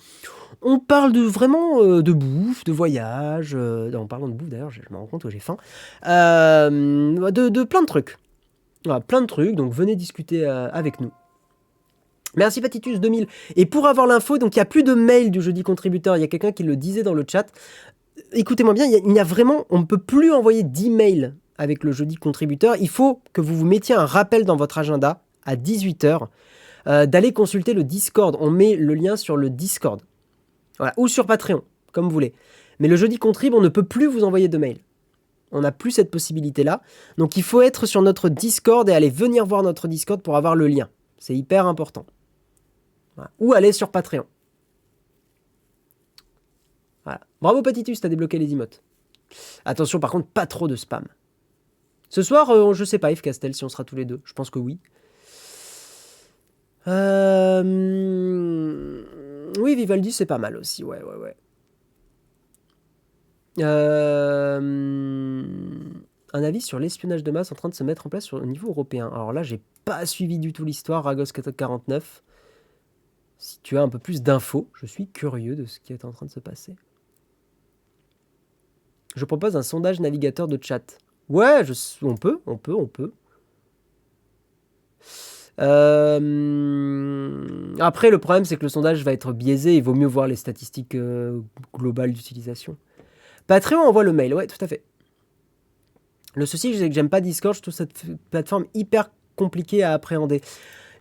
On parle vraiment de bouffe, de voyage, en parlant de bouffe d'ailleurs, je me rends compte que j'ai faim, de plein de trucs. Voilà, plein de trucs, donc venez discuter avec nous. Merci Patitus 2000. Et pour avoir l'info, donc il n'y a plus de mail du jeudi contributeur, il y a quelqu'un qui le disait dans le chat. Écoutez-moi bien, il y a vraiment, on ne peut plus envoyer d'email avec le jeudi contributeur. Il faut que vous vous mettiez un rappel dans votre agenda à 18h d'aller consulter le Discord. On met le lien sur le Discord. Voilà, ou sur Patreon, comme vous voulez. Mais le jeudi contrib, on ne peut plus vous envoyer de mail. On n'a plus cette possibilité-là. Donc il faut être sur notre Discord et aller venir voir notre Discord pour avoir le lien. C'est hyper important. Voilà. Ou aller sur Patreon. Voilà. Bravo Patitus, t'as débloqué les emotes. Attention par contre, pas trop de spam. Ce soir, je sais pas Yves Castel si on sera tous les deux. Je pense que oui. Oui, Vivaldi c'est pas mal aussi, ouais. Un avis sur l'espionnage de masse en train de se mettre en place au niveau européen. Alors là, j'ai pas suivi du tout l'histoire, Ragos 49. Si tu as un peu plus d'infos, je suis curieux de ce qui est en train de se passer. Je propose un sondage navigateur de chat. Ouais, on peut. Après, le problème, c'est que le sondage va être biaisé. Il vaut mieux voir les statistiques globales d'utilisation. Patreon envoie le mail. Ouais, tout à fait. Le souci, c'est que j'aime pas Discord. Je trouve cette plateforme hyper compliquée à appréhender.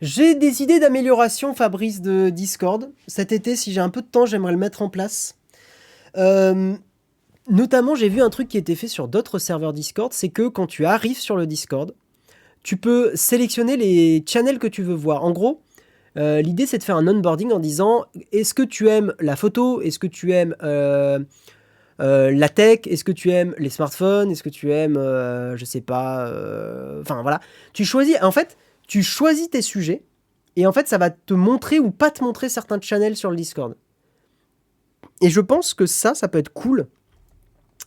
J'ai des idées d'amélioration, Fabrice, de Discord. Cet été, si j'ai un peu de temps, j'aimerais le mettre en place. Notamment, j'ai vu un truc qui était fait sur d'autres serveurs Discord. C'est que quand tu arrives sur le Discord, tu peux sélectionner les channels que tu veux voir. En gros, l'idée, c'est de faire un onboarding en disant est-ce que tu aimes la photo? Est-ce que tu aimes la tech? Est-ce que tu aimes les smartphones? Est-ce que tu aimes, je sais pas... Enfin, voilà. Tu choisis tes sujets et en fait, ça va te montrer ou pas te montrer certains channels sur le Discord. Et je pense que ça peut être cool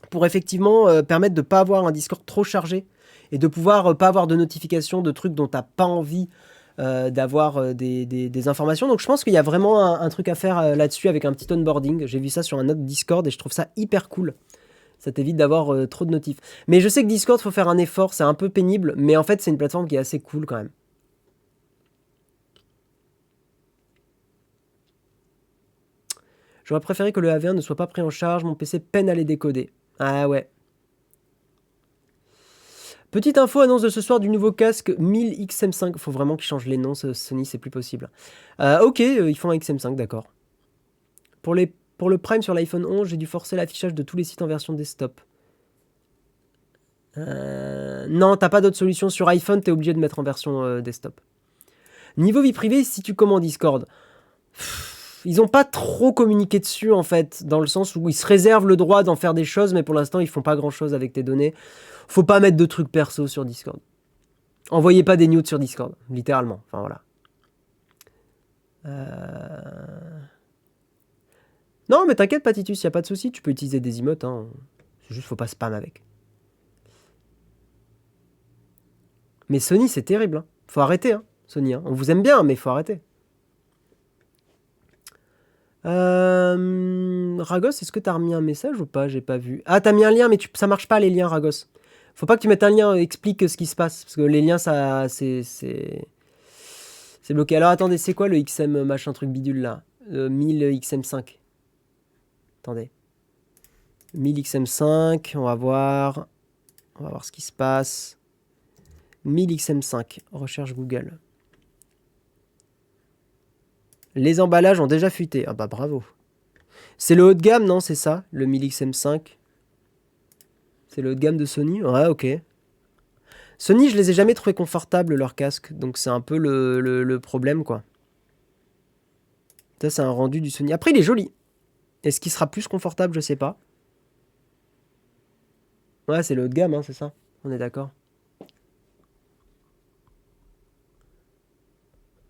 pour effectivement permettre de ne pas avoir un Discord trop chargé et de pouvoir pas avoir de notifications de trucs dont tu n'as pas envie d'avoir des informations. Donc je pense qu'il y a vraiment un truc à faire là-dessus avec un petit onboarding. J'ai vu ça sur un autre Discord et je trouve ça hyper cool. Ça t'évite d'avoir trop de notifs. Mais je sais que Discord, faut faire un effort, c'est un peu pénible, mais en fait c'est une plateforme qui est assez cool quand même. J'aurais préféré que le AV1 ne soit pas pris en charge, mon PC peine à les décoder. Ah ouais. Petite info, annonce de ce soir du nouveau casque 1000 XM5. Faut vraiment qu'ils changent les noms, Sony, c'est plus possible. Ok, ils font un XM5, d'accord. Pour le Prime sur l'iPhone 11, j'ai dû forcer l'affichage de tous les sites en version desktop. Non, t'as pas d'autre solution. Sur iPhone, t'es obligé de mettre en version desktop. Niveau vie privée, si tu commandes Discord, ils ont pas trop communiqué dessus, en fait, dans le sens où ils se réservent le droit d'en faire des choses, mais pour l'instant, ils font pas grand-chose avec tes données. Faut pas mettre de trucs perso sur Discord. Envoyez pas des nudes sur Discord, littéralement. Enfin, voilà. Non, mais t'inquiète, Patitus, y a pas de souci. Tu peux utiliser des emotes, hein. C'est juste, faut pas spam avec. Mais Sony, c'est terrible, hein. Faut arrêter, hein, Sony. Hein. On vous aime bien, mais faut arrêter. Ragos, est-ce que t'as remis un message ou pas? J'ai pas vu. Ah, t'as mis un lien, mais ça marche pas les liens, Ragos. Faut pas que tu mettes un lien, explique ce qui se passe. Parce que les liens, ça, c'est bloqué. Alors attendez, c'est quoi le XM machin truc bidule là 1000 XM5. Attendez. 1000 XM5, on va voir. On va voir ce qui se passe. 1000 XM5, recherche Google. Les emballages ont déjà fuité. Ah bah bravo. C'est le haut de gamme, non? C'est ça, le 1000 XM5. C'est le haut de gamme de Sony? Ouais, ok. Sony, je les ai jamais trouvés confortables, leurs casques. Donc c'est un peu le problème, quoi. Ça, c'est un rendu du Sony. Après, il est joli. Est-ce qu'il sera plus confortable? Je sais pas. Ouais, c'est le haut de gamme, hein, c'est ça. On est d'accord.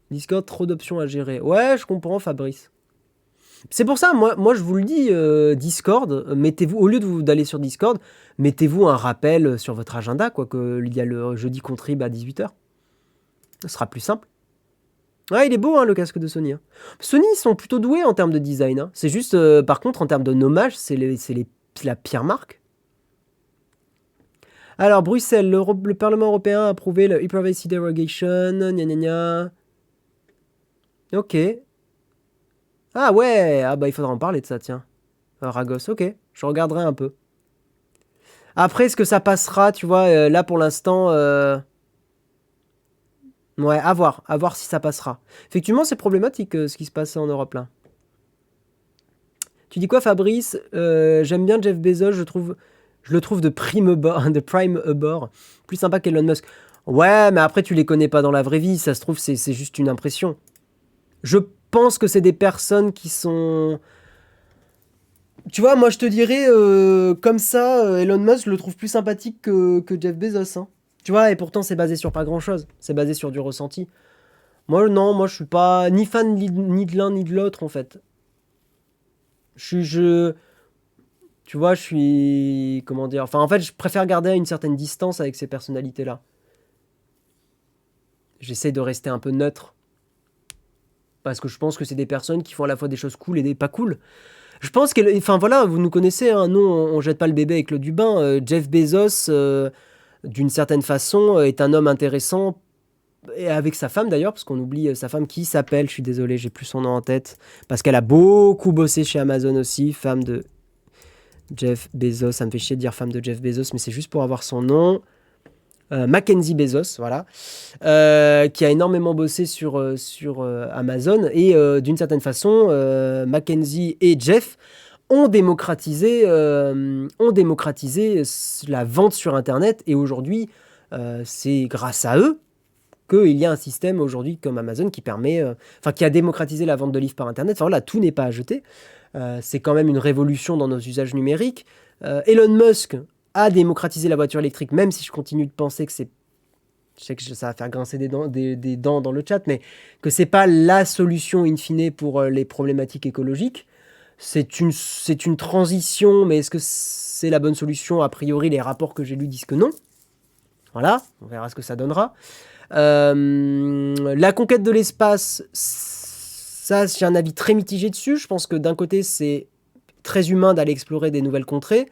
Discord, trop d'options à gérer. Ouais, je comprends, Fabrice. C'est pour ça, moi je vous le dis, Discord, mettez-vous, au lieu d'aller sur Discord, mettez-vous un rappel sur votre agenda, quoi, qu'il y a le jeudi contrib à 18h. Ce sera plus simple. Ouais, il est beau, hein, le casque de Sony. Hein. Sony, ils sont plutôt doués en termes de design. Hein. C'est juste, par contre, en termes de nommage, c'est la pire marque. Alors, Bruxelles, le Parlement européen a approuvé le e-privacy derogation, gna gna gna. Ok. Ah ouais, ah bah il faudra en parler de ça, tiens. Ragos, ok, je regarderai un peu. Après, est-ce que ça passera, tu vois, là pour l'instant... Ouais, à voir si ça passera. Effectivement, c'est problématique ce qui se passe en Europe là. Tu dis quoi, Fabrice? J'aime bien Jeff Bezos, je le trouve de prime abord, plus sympa qu'Elon Musk. Ouais, mais après tu les connais pas dans la vraie vie, ça se trouve c'est juste une impression. Je pense que c'est des personnes qui sont Tu vois, moi je te dirais, comme ça, Elon Musk, je le trouve plus sympathique que Jeff Bezos, hein. Tu vois, et pourtant c'est basé sur pas grand-chose. C'est basé sur du ressenti. Moi, non, moi je suis pas ni fan ni de l'un ni de l'autre, en fait. Je suis, je, Tu vois, je suis, comment dire, enfin, en fait, je préfère garder une certaine distance avec ces personnalités-là. J'essaie de rester un peu neutre. Parce que je pense que c'est des personnes qui font à la fois des choses cool et des pas cool. Je pense que, enfin voilà, vous nous connaissez, hein, nous on jette pas le bébé avec l'eau du bain. Jeff Bezos, d'une certaine façon, est un homme intéressant, et avec sa femme d'ailleurs, parce qu'on oublie sa femme qui s'appelle, je suis désolé, j'ai plus son nom en tête, parce qu'elle a beaucoup bossé chez Amazon aussi, femme de Jeff Bezos, ça me fait chier de dire femme de Jeff Bezos, mais c'est juste pour avoir son nom. Mackenzie Bezos, voilà, qui a énormément bossé sur Amazon. Et d'une certaine façon, Mackenzie et Jeff ont démocratisé la vente sur Internet. Et aujourd'hui, c'est grâce à eux qu'il y a un système aujourd'hui comme Amazon qui permet, enfin, qui a démocratisé la vente de livres par Internet. Enfin voilà, tout n'est pas à jeter. C'est quand même une révolution dans nos usages numériques. Elon Musk a démocratisé la voiture électrique, même si je continue de penser que c'est, je sais que ça va faire grincer des dents dans le chat, mais que c'est pas la solution in fine pour les problématiques écologiques. C'est une transition, mais est-ce que c'est la bonne solution? A priori, les rapports que j'ai lus disent que non. Voilà, on verra ce que ça donnera. La conquête de l'espace, ça, j'ai un avis très mitigé dessus. Je pense que d'un côté, c'est très humain d'aller explorer des nouvelles contrées.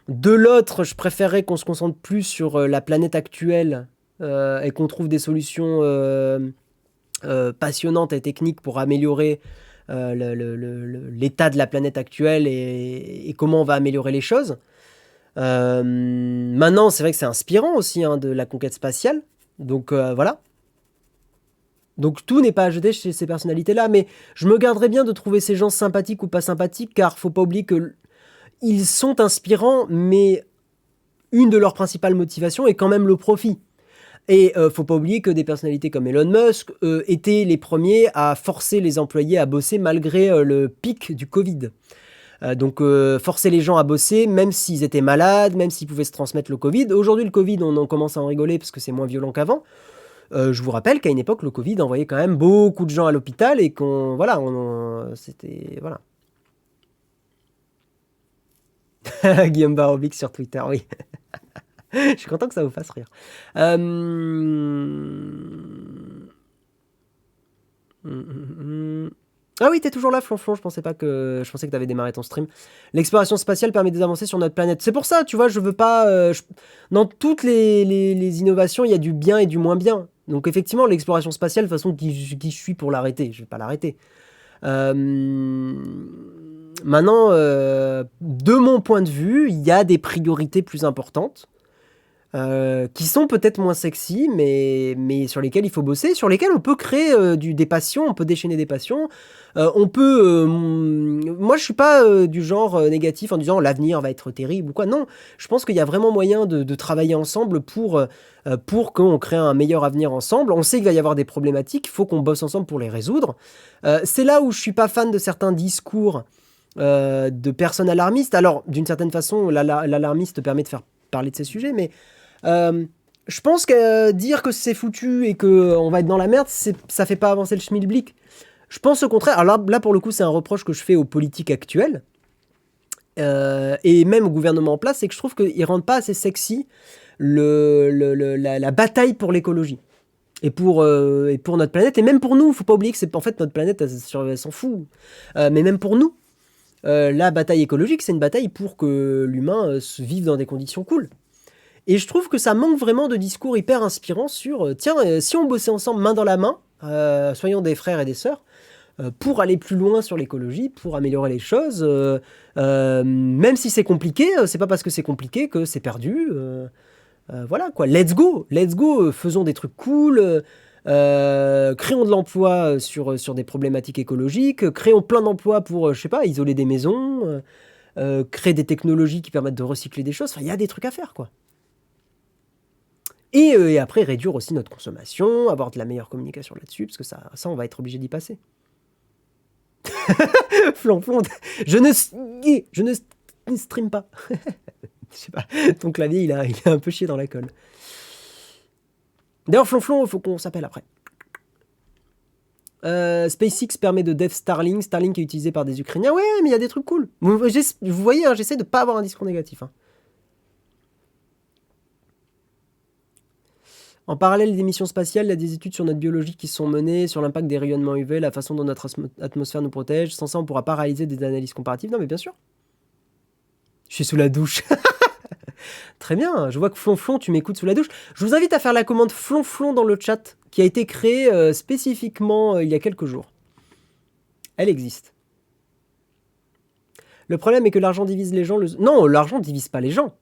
De l'autre, je préférerais qu'on se concentre plus sur la planète actuelle et qu'on trouve des solutions passionnantes et techniques pour améliorer l'état de la planète actuelle et comment on va améliorer les choses. Maintenant, c'est vrai que c'est inspirant aussi, hein, de la conquête spatiale. Donc voilà. Donc tout n'est pas à jeter chez ces personnalités-là, mais je me garderais bien de trouver ces gens sympathiques ou pas sympathiques, car faut pas oublier que ils sont inspirants, mais une de leurs principales motivations est quand même le profit. Et faut pas oublier que des personnalités comme Elon Musk étaient les premiers à forcer les employés à bosser malgré le pic du Covid. Donc forcer les gens à bosser, même s'ils étaient malades, même s'ils pouvaient se transmettre le Covid. Aujourd'hui, le Covid, on en commence à en rigoler parce que c'est moins violent qu'avant. Je vous rappelle qu'à une époque, le Covid envoyait quand même beaucoup de gens à l'hôpital et qu'on, voilà, c'était, voilà. Guillaume Barobic sur Twitter, oui. Je suis content que ça vous fasse rire. Euh, Ah oui, t'es toujours là, Flonflon. Je pensais que t'avais démarré ton stream. L'exploration spatiale permet des avancées sur notre planète. C'est pour ça, tu vois, je veux pas. Dans toutes les innovations, il y a du bien et du moins bien. Donc effectivement, l'exploration spatiale, de toute façon, qui je suis pour l'arrêter? Je vais pas l'arrêter. Euh, Maintenant, de mon point de vue, il y a des priorités plus importantes. Qui sont peut-être moins sexy, mais sur lesquels il faut bosser, sur lesquels on peut créer des passions, on peut déchaîner des passions. On peut. Moi, je suis pas du genre négatif en disant l'avenir va être terrible ou quoi. Non, je pense qu'il y a vraiment moyen de travailler ensemble pour qu'on crée un meilleur avenir ensemble. On sait qu'il va y avoir des problématiques, il faut qu'on bosse ensemble pour les résoudre. C'est là où je suis pas fan de certains discours de personnes alarmistes. Alors, d'une certaine façon, l'alarmiste permet de faire parler de ces sujets, mais je pense que dire que c'est foutu et qu'on va être dans la merde, ça fait pas avancer le schmilblick. Je pense au contraire. Alors là, pour le coup, c'est un reproche que je fais aux politiques actuelles et même au gouvernement en place, c'est que je trouve qu'ils rendent pas assez sexy la bataille pour l'écologie. Et pour notre planète, et même pour nous, faut pas oublier que c'est en fait notre planète, elle s'en fout. Mais même pour nous, la bataille écologique, c'est une bataille pour que l'humain vive dans des conditions cool. Et je trouve que ça manque vraiment de discours hyper inspirants sur tiens, si on bossait ensemble main dans la main, soyons des frères et des sœurs, pour aller plus loin sur l'écologie, pour améliorer les choses, même si c'est compliqué, c'est pas parce que c'est compliqué que c'est perdu. Voilà quoi, let's go, faisons des trucs cool. Créons de l'emploi sur des problématiques écologiques, créons plein d'emplois pour, je sais pas, isoler des maisons, créer des technologies qui permettent de recycler des choses. Enfin, il y a des trucs à faire, quoi. Et après, réduire aussi notre consommation, avoir de la meilleure communication là-dessus, parce que ça on va être obligé d'y passer. Flonflon, je ne stream pas. Je sais pas, ton clavier, il a un peu chié dans la colle. D'ailleurs, Flonflon, il faut qu'on s'appelle après. SpaceX permet de dev Starlink. Starlink est utilisé par des Ukrainiens. Ouais, mais il y a des trucs cool. Vous voyez, hein, j'essaie de pas avoir un discours négatif. Hein. En parallèle des missions spatiales, il y a des études sur notre biologie qui sont menées, sur l'impact des rayonnements UV, la façon dont notre atmosphère nous protège. Sans ça, on ne pourra pas réaliser des analyses comparatives. Non, mais bien sûr. Je suis sous la douche. Très bien, je vois que Flonflon, tu m'écoutes sous la douche. Je vous invite à faire la commande Flonflon dans le chat, qui a été créée spécifiquement il y a quelques jours. Elle existe. Le problème est que l'argent divise les gens. Non, l'argent divise pas les gens.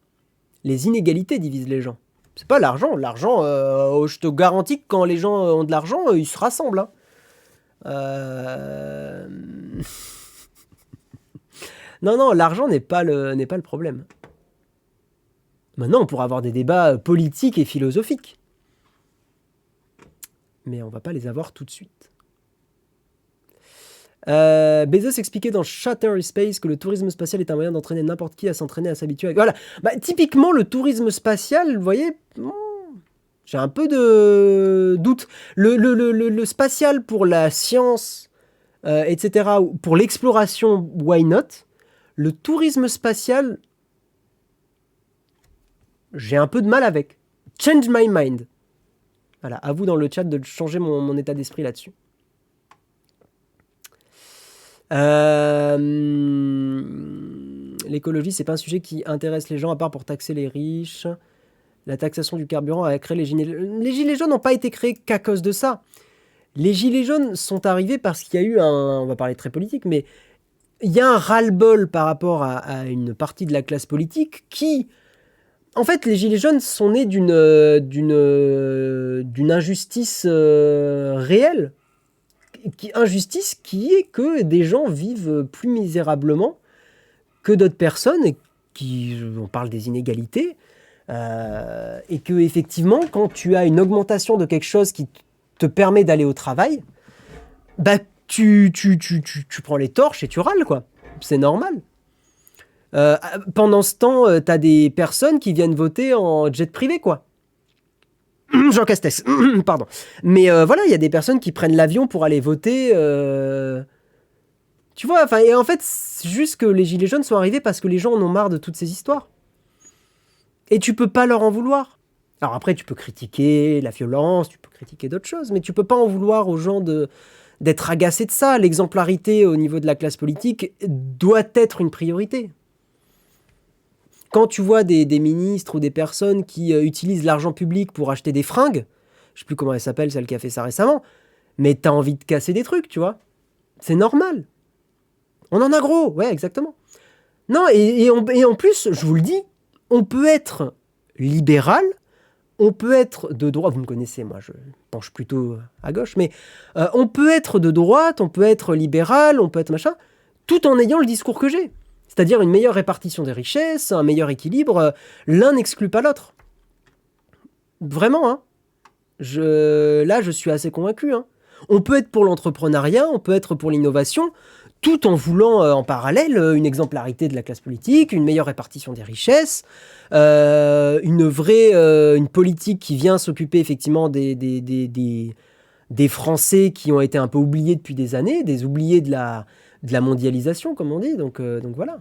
Les inégalités divisent les gens. C'est pas l'argent. L'argent, je te garantis que quand les gens ont de l'argent, ils se rassemblent. Hein. Non, l'argent n'est pas le problème. Maintenant, on pourra avoir des débats politiques et philosophiques. Mais on va pas les avoir tout de suite. Bezos expliquait dans Shatter Space que le tourisme spatial est un moyen d'entraîner n'importe qui à s'entraîner, à s'habituer. Voilà. Bah, typiquement, le tourisme spatial, vous voyez, j'ai un peu de doute. Le spatial pour la science, etc., pour l'exploration, why not? Le tourisme spatial, j'ai un peu de mal avec. Change my mind. Voilà, à vous dans le chat de changer mon état d'esprit là-dessus. L'écologie, c'est pas un sujet qui intéresse les gens à part pour taxer les riches. La taxation du carburant a créé les gilets jaunes. Les gilets jaunes n'ont pas été créés qu'à cause de ça. Les gilets jaunes sont arrivés parce qu'il y a eu on va parler très politique, mais il y a un ras-le-bol par rapport à une partie de la classe politique qui... En fait, les gilets jaunes sont nés d'une injustice réelle. Injustice qui est que des gens vivent plus misérablement que d'autres personnes, et on parle des inégalités, et que effectivement, quand tu as une augmentation de quelque chose qui te permet d'aller au travail, bah tu prends les torches et tu râles, quoi. C'est normal. Pendant ce temps, t'as des personnes qui viennent voter en jet privé, quoi. Jean Castex, pardon. Mais voilà, il y a des personnes qui prennent l'avion pour aller voter. Tu vois, et en fait, c'est juste que les gilets jaunes sont arrivés parce que les gens en ont marre de toutes ces histoires. Et tu peux pas leur en vouloir. Alors après, tu peux critiquer la violence, tu peux critiquer d'autres choses, mais tu peux pas en vouloir aux gens d'être agacés de ça. L'exemplarité au niveau de la classe politique doit être une priorité. Quand tu vois des ministres ou des personnes qui utilisent l'argent public pour acheter des fringues, je sais plus comment elle s'appelle, celle qui a fait ça récemment, mais t'as envie de casser des trucs, tu vois. C'est normal. On en a gros, ouais, exactement. Non, et en plus, je vous le dis, on peut être libéral, on peut être de droite, vous me connaissez, moi je penche plutôt à gauche, mais on peut être de droite, on peut être libéral, on peut être machin, tout en ayant le discours que j'ai. C'est-à-dire une meilleure répartition des richesses, un meilleur équilibre. L'un n'exclut pas l'autre. Vraiment, hein. Là, je suis assez convaincu. Hein. On peut être pour l'entrepreneuriat, on peut être pour l'innovation, tout en voulant en parallèle une exemplarité de la classe politique, une meilleure répartition des richesses, une politique qui vient s'occuper effectivement des Français qui ont été un peu oubliés depuis des années, des oubliés de la mondialisation, comme on dit. Donc voilà.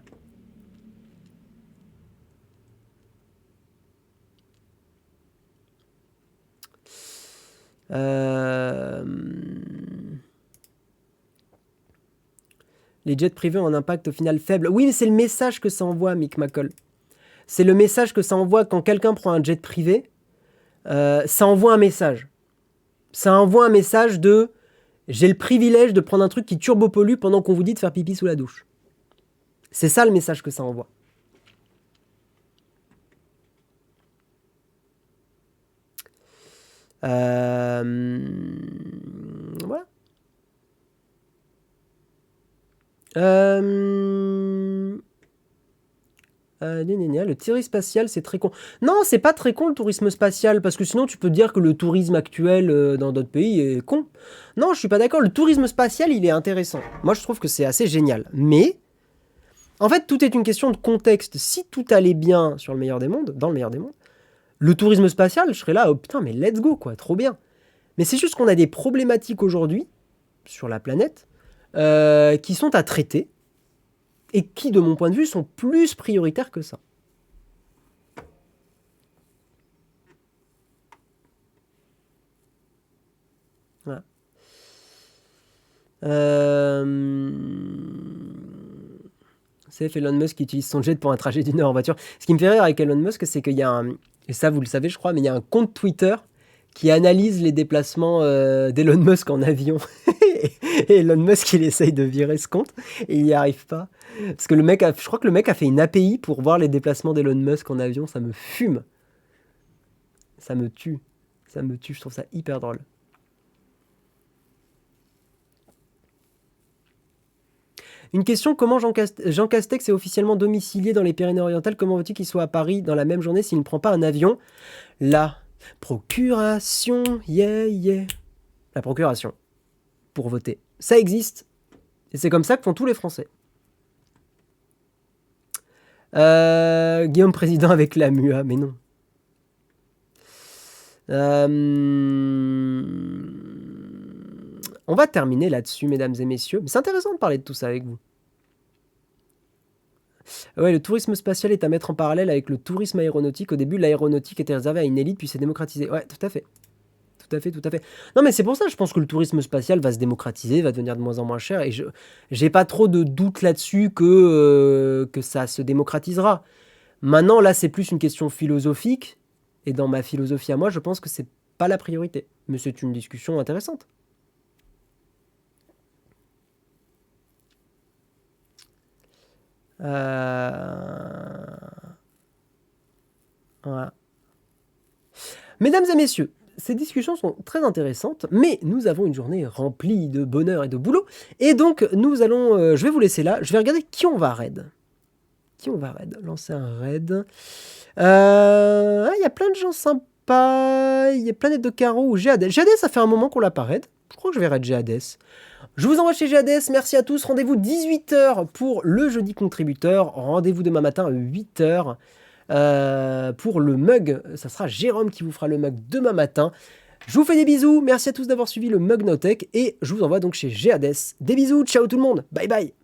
Les jets privés ont un impact au final faible. Oui, mais c'est le message que ça envoie, Mick McCall. C'est le message que ça envoie quand quelqu'un prend un jet privé. Ça envoie un message. Ça envoie un message de « j'ai le privilège de prendre un truc qui turbopollue pendant qu'on vous dit de faire pipi sous la douche ». C'est ça le message que ça envoie. Voilà. Le tourisme spatial, c'est très con. Non, c'est pas très con le tourisme spatial, parce que sinon tu peux dire que le tourisme actuel dans d'autres pays est con. Non, je suis pas d'accord. Le tourisme spatial, il est intéressant. Moi, je trouve que c'est assez génial. Mais, en fait, tout est une question de contexte. Si tout allait bien sur le meilleur des mondes, dans le meilleur des mondes, le tourisme spatial, je serais là, oh putain, mais let's go, quoi, trop bien. Mais c'est juste qu'on a des problématiques aujourd'hui, sur la planète, qui sont à traiter, et qui, de mon point de vue, sont plus prioritaires que ça. Voilà. C'est Elon Musk qui utilise son jet pour un trajet d'une heure en voiture. Ce qui me fait rire avec Elon Musk, c'est qu'il y a un... Et ça, vous le savez, je crois, mais il y a un compte Twitter qui analyse les déplacements d'Elon Musk en avion. Et Elon Musk, il essaye de virer ce compte et il n'y arrive pas. Parce que je crois que le mec a fait une API pour voir les déplacements d'Elon Musk en avion. Ça me fume. Ça me tue. Ça me tue. Je trouve ça hyper drôle. Une question, comment Jean Castex est officiellement domicilié dans les Pyrénées-Orientales? Comment veux-tu qu'il soit à Paris dans la même journée s'il ne prend pas un avion? La procuration, yeah. La procuration. Pour voter. Ça existe. Et c'est comme ça que font tous les Français. Guillaume président avec la MUA, mais non. On va terminer là-dessus, mesdames et messieurs. Mais c'est intéressant de parler de tout ça avec vous. Ouais, le tourisme spatial est à mettre en parallèle avec le tourisme aéronautique. Au début, l'aéronautique était réservée à une élite, puis s'est démocratisé. Ouais, tout à fait. Tout à fait. Non, mais c'est pour ça, je pense que le tourisme spatial va se démocratiser, va devenir de moins en moins cher. Et j'ai pas trop de doute là-dessus que ça se démocratisera. Maintenant, là, c'est plus une question philosophique. Et dans ma philosophie à moi, je pense que c'est pas la priorité. Mais c'est une discussion intéressante. Voilà. Mesdames et messieurs, ces discussions sont très intéressantes, mais nous avons une journée remplie de bonheur et de boulot. Et donc, nous allons... je vais vous laisser là. Je vais regarder qui on va raid. Lancer un raid. Il y a plein de gens sympas. Il y a Planète de Carreau ou GADS. GADS, ça fait un moment qu'on l'a pas raid. Je crois que je vais raid GADS. Je vous envoie chez GADS. Merci à tous. Rendez-vous 18h pour le jeudi contributeur. Rendez-vous demain matin à 8h. Pour le mug, ça sera Jérôme qui vous fera le mug demain matin. Je vous fais des bisous, merci à tous d'avoir suivi le Mug No Tech et je vous envoie donc chez GADS. Des bisous, ciao tout le monde, bye bye.